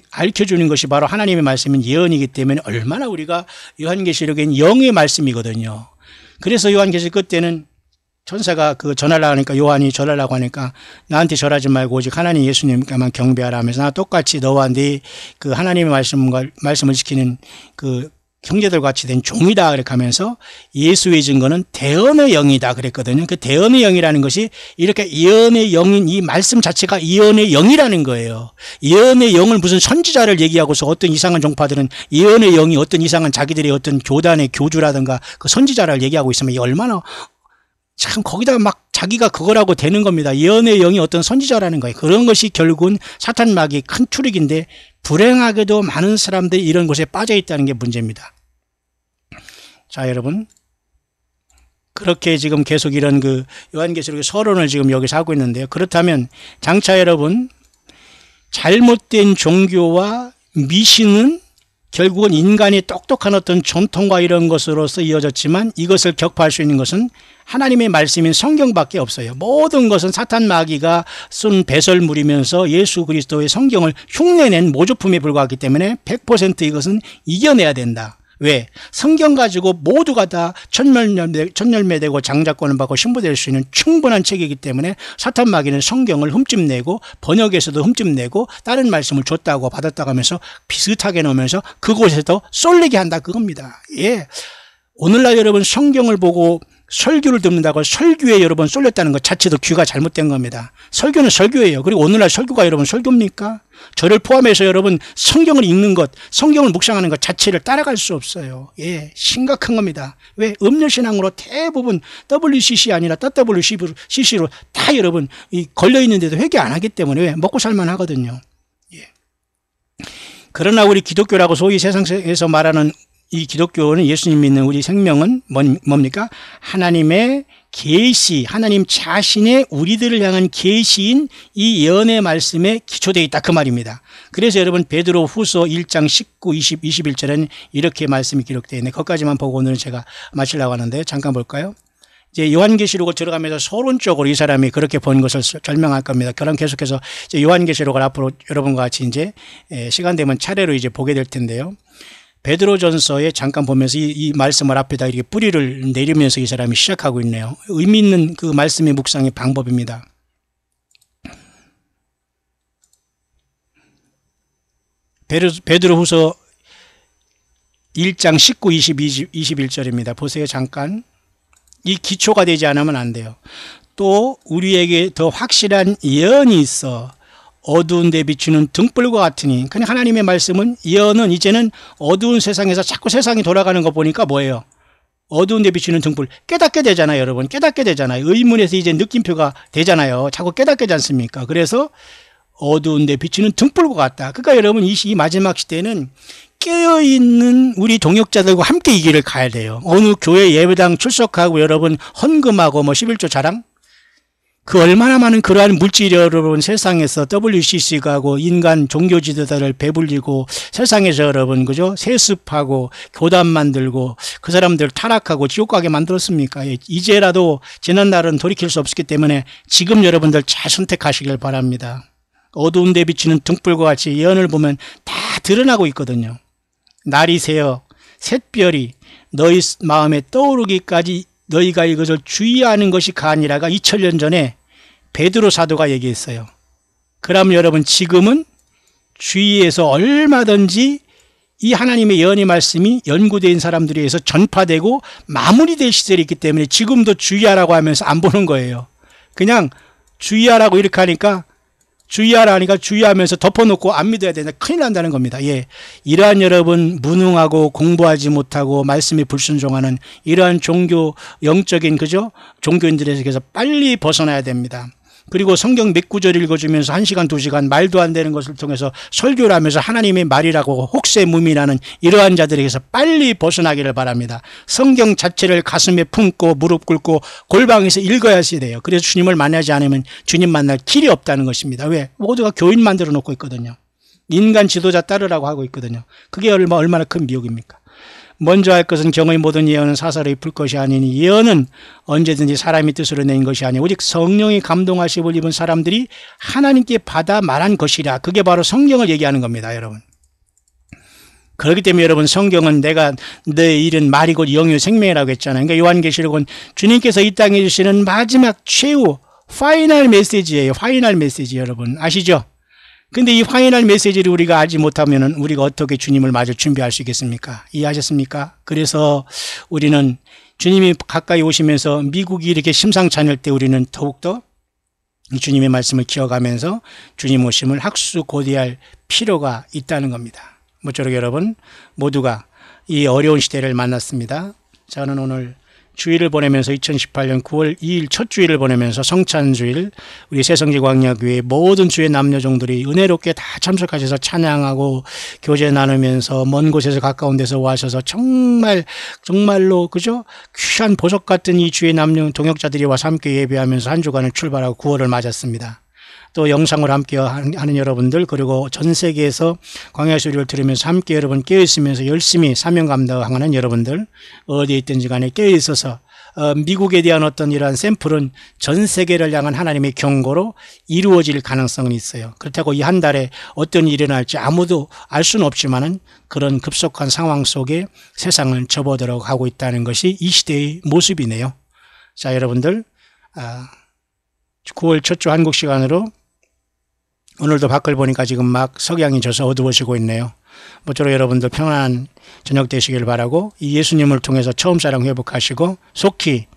Speaker 1: 가르쳐 주는 것이 바로 하나님의 말씀인 예언이기 때문에 얼마나 우리가 요한계시록엔 영의 말씀이거든요. 그래서 요한계시록 끝때는 천사가 전하려고 하니까 요한이 전하려고 하니까 나한테 절하지 말고 오직 하나님 예수님께만 경배하라 하면서 나 똑같이 너와 네 그 하나님의 말씀을 지키는 그 형제들 같이 된 종이다 그렇게 하면서 예수의 증거는 대언의 영이다 그랬거든요. 그 대언의 영이라는 것이 이렇게 예언의 영인 이 말씀 자체가 예언의 영이라는 거예요. 예언의 영을 무슨 선지자를 얘기하고서 어떤 이상한 종파들은 예언의 영이 어떤 이상한 자기들의 어떤 교단의 교주라든가 그 선지자를 얘기하고 있으면 얼마나 참 거기다가 막 자기가 그거라고 되는 겁니다. 예언의 영이 어떤 선지자라는 거예요. 그런 것이 결국은 사탄 마귀의 큰 트릭인데 불행하게도 많은 사람들이 이런 곳에 빠져 있다는 게 문제입니다. 자, 여러분. 그렇게 지금 계속 이런 그 요한계시록의 서론을 지금 여기서 하고 있는데요. 그렇다면 장차 여러분 잘못된 종교와 미신은 결국은 인간의 똑똑한 어떤 전통과 이런 것으로서 이어졌지만 이것을 격파할 수 있는 것은 하나님의 말씀인 성경밖에 없어요. 모든 것은 사탄 마귀가 쓴 배설물이면서 예수 그리스도의 성경을 흉내낸 모조품에 불과하기 때문에 100% 이것은 이겨내야 된다. 왜? 성경 가지고 모두가 다 천열매되고 장자권을 받고 신부될 수 있는 충분한 책이기 때문에 사탄 마귀는 성경을 흠집내고 번역에서도 흠집내고 다른 말씀을 줬다고 받았다고 하면서 비슷하게 놓으면서 그곳에도 쏠리게 한다 그겁니다. 예. 오늘날 여러분 성경을 보고 설교를 듣는다고 설교에 여러분 쏠렸다는 것 자체도 귀가 잘못된 겁니다. 설교는 설교예요. 그리고 오늘날 설교가 여러분 설교입니까? 저를 포함해서 여러분 성경을 읽는 것, 성경을 묵상하는 것 자체를 따라갈 수 없어요. 예, 심각한 겁니다. 왜? 음료신앙으로 대부분 WCC 아니라 WCC로 다 여러분 걸려있는데도 회개 안 하기 때문에 왜? 먹고 살만 하거든요. 예. 그러나 우리 기독교라고 소위 세상에서 말하는 이 기독교는 예수님 믿는 우리 생명은 뭡니까? 하나님의 계시, 하나님 자신의 우리들을 향한 계시인 이 예언의 말씀에 기초되어 있다 그 말입니다. 그래서 여러분 베드로 후서 1장 19, 20, 21절에는 이렇게 말씀이 기록되어 있네. 거기까지만 보고 오늘은 제가 마치려고 하는데 잠깐 볼까요? 이제 요한계시록을 들어가면서 서론적으로 이 사람이 그렇게 본 것을 설명할 겁니다. 그럼 계속해서 이제 요한계시록을 앞으로 여러분과 같이 이제 시간 되면 차례로 이제 보게 될 텐데요. 베드로전서에 잠깐 보면서 이 말씀을 앞에다 이렇게 뿌리를 내리면서 이 사람이 시작하고 있네요. 의미 있는 그 말씀의 묵상의 방법입니다. 베드로후서 1장 19, 20, 21절입니다. 보세요. 잠깐. 이 기초가 되지 않으면 안 돼요. 또 우리에게 더 확실한 예언이 있어 어두운 데 비추는 등불과 같으니. 그냥 하나님의 말씀은 예언은 이제는 어두운 세상에서 자꾸 세상이 돌아가는 거 보니까 뭐예요? 어두운 데 비추는 등불. 깨닫게 되잖아요. 여러분 깨닫게 되잖아요. 의문에서 이제 느낌표가 되잖아요. 자꾸 깨닫게 되지 않습니까? 그래서 어두운 데 비추는 등불과 같다. 그러니까 여러분 이 마지막 시대는 깨어있는 우리 동역자들과 함께 이 길을 가야 돼요. 어느 교회 예배당 출석하고 여러분 헌금하고 뭐 11조 자랑? 그 얼마나 많은 그러한 물질이 여러분 세상에서 WCC가 하고 인간 종교 지도자를 배불리고 세상에서 여러분 그죠? 세습하고 교단 만들고 그 사람들 타락하고 지옥 가게 만들었습니까? 이제라도 지난 날은 돌이킬 수 없었기 때문에 지금 여러분들 잘 선택하시길 바랍니다. 어두운 데 비치는 등불과 같이 예언을 보면 다 드러나고 있거든요. 날이 새어 샛별이 너희 마음에 떠오르기까지 너희가 이것을 주의하는 것이 가니라가 2000년 전에 베드로 사도가 얘기했어요. 그럼 여러분 지금은 주위에서 얼마든지 이 하나님의 예언의 말씀이 연구된 사람들에 의해서 전파되고 마무리될 시절이 있기 때문에 지금도 주의하라고 하면서 안 보는 거예요. 그냥 주의하라고 이렇게 하니까 주의하라니까 주의하면서 덮어놓고 안 믿어야 된다. 큰일 난다는 겁니다. 예, 이러한 여러분 무능하고 공부하지 못하고 말씀에 불순종하는 이러한 종교 영적인 그죠? 종교인들에게서 빨리 벗어나야 됩니다. 그리고 성경 몇 구절 읽어주면서 1시간 2시간 말도 안 되는 것을 통해서 설교를 하면서 하나님의 말이라고 혹세무민하는 이러한 자들에게서 빨리 벗어나기를 바랍니다. 성경 자체를 가슴에 품고 무릎 꿇고 골방에서 읽어야 돼요. 그래서 주님을 만나지 않으면 주님 만날 길이 없다는 것입니다. 왜? 모두가 교인 만들어 놓고 있거든요. 인간 지도자 따르라고 하고 있거든요. 그게 얼마나 큰 미혹입니까? 먼저 할 것은 경의 모든 예언은 사사로이 풀 것이 아니니 예언은 언제든지 사람이 뜻으로 낸 것이 아니 오직 성령이 감동하심을 입은 사람들이 하나님께 받아 말한 것이라. 그게 바로 성경을 얘기하는 겁니다, 여러분. 그렇기 때문에 여러분 성경은 내가 내 일은 말이 곧 영유 생명이라고 했잖아요. 그러니까 요한계시록은 주님께서 이 땅에 주시는 마지막 최후 파이널 메시지예요. 파이널 메시지 여러분 아시죠? 근데 이 파이널 메시지를 우리가 알지 못하면 우리가 어떻게 주님을 맞을 준비할 수 있겠습니까? 이해하셨습니까? 그래서 우리는 주님이 가까이 오시면서 미국이 이렇게 심상치 않을 때 우리는 더욱더 이 주님의 말씀을 기억하면서 주님 오심을 학수고대할 필요가 있다는 겁니다. 모쪼록 여러분 모두가 이 어려운 시대를 만났습니다. 저는 오늘 주일을 보내면서 2018년 9월 2일 첫 주일을 보내면서 성찬주일 우리 새성지광야교회 모든 주의 남녀종들이 은혜롭게 다 참석하셔서 찬양하고 교제 나누면서 먼 곳에서 가까운 데서 와셔서 정말로 그죠? 귀한 보석 같은 이 주의 남녀 동역자들이 와서 함께 예배하면서 한 주간을 출발하고 9월을 맞았습니다. 또 영상을 함께 하는 여러분들 그리고 전 세계에서 광야의 소리를 들으면서 함께 여러분 깨어있으면서 열심히 사명 감당하는 여러분들 어디에 있든지 간에 깨어있어서 미국에 대한 어떤 이러한 샘플은 전 세계를 향한 하나님의 경고로 이루어질 가능성은 있어요. 그렇다고 이 한 달에 어떤 일이 일어날지 아무도 알 수는 없지만은 그런 급속한 상황 속에 세상을 접어들어 가고 있다는 것이 이 시대의 모습이네요. 자, 여러분들 9월 첫 주 한국 시간으로 오늘도 밖을 보니까 지금 막 석양이 져서 어두워지고 있네요. 모쪼록 여러분들 평안한 저녁 되시길 바라고 이 예수님을 통해서 처음 사랑 회복하시고 속히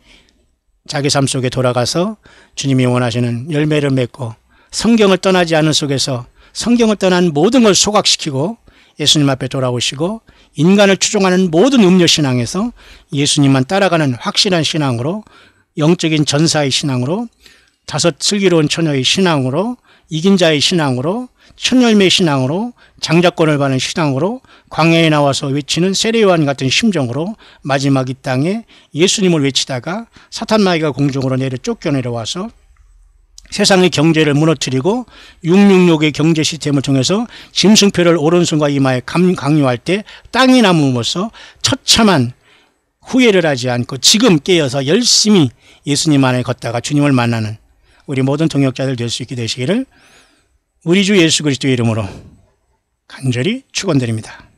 Speaker 1: 자기 삶 속에 돌아가서 주님이 원하시는 열매를 맺고 성경을 떠나지 않은 속에서 성경을 떠난 모든 걸 소각시키고 예수님 앞에 돌아오시고 인간을 추종하는 모든 음료신앙에서 예수님만 따라가는 확실한 신앙으로 영적인 전사의 신앙으로 다섯 슬기로운 처녀의 신앙으로 이긴 자의 신앙으로 천열매의 신앙으로 장자권을 받는 신앙으로 광야에 나와서 외치는 세례요한 같은 심정으로 마지막 이 땅에 예수님을 외치다가 사탄마귀가 공중으로 쫓겨내려와서 세상의 경제를 무너뜨리고 666의 경제 시스템을 통해서 짐승표를 오른손과 이마에 강요할 때 땅에 남음으로써 처참한 후회를 하지 않고 지금 깨어서 열심히 예수님 안에 걷다가 주님을 만나는 우리 모든 동역자들 될 수 있게 되시기를 우리 주 예수 그리스도의 이름으로 간절히 축원드립니다.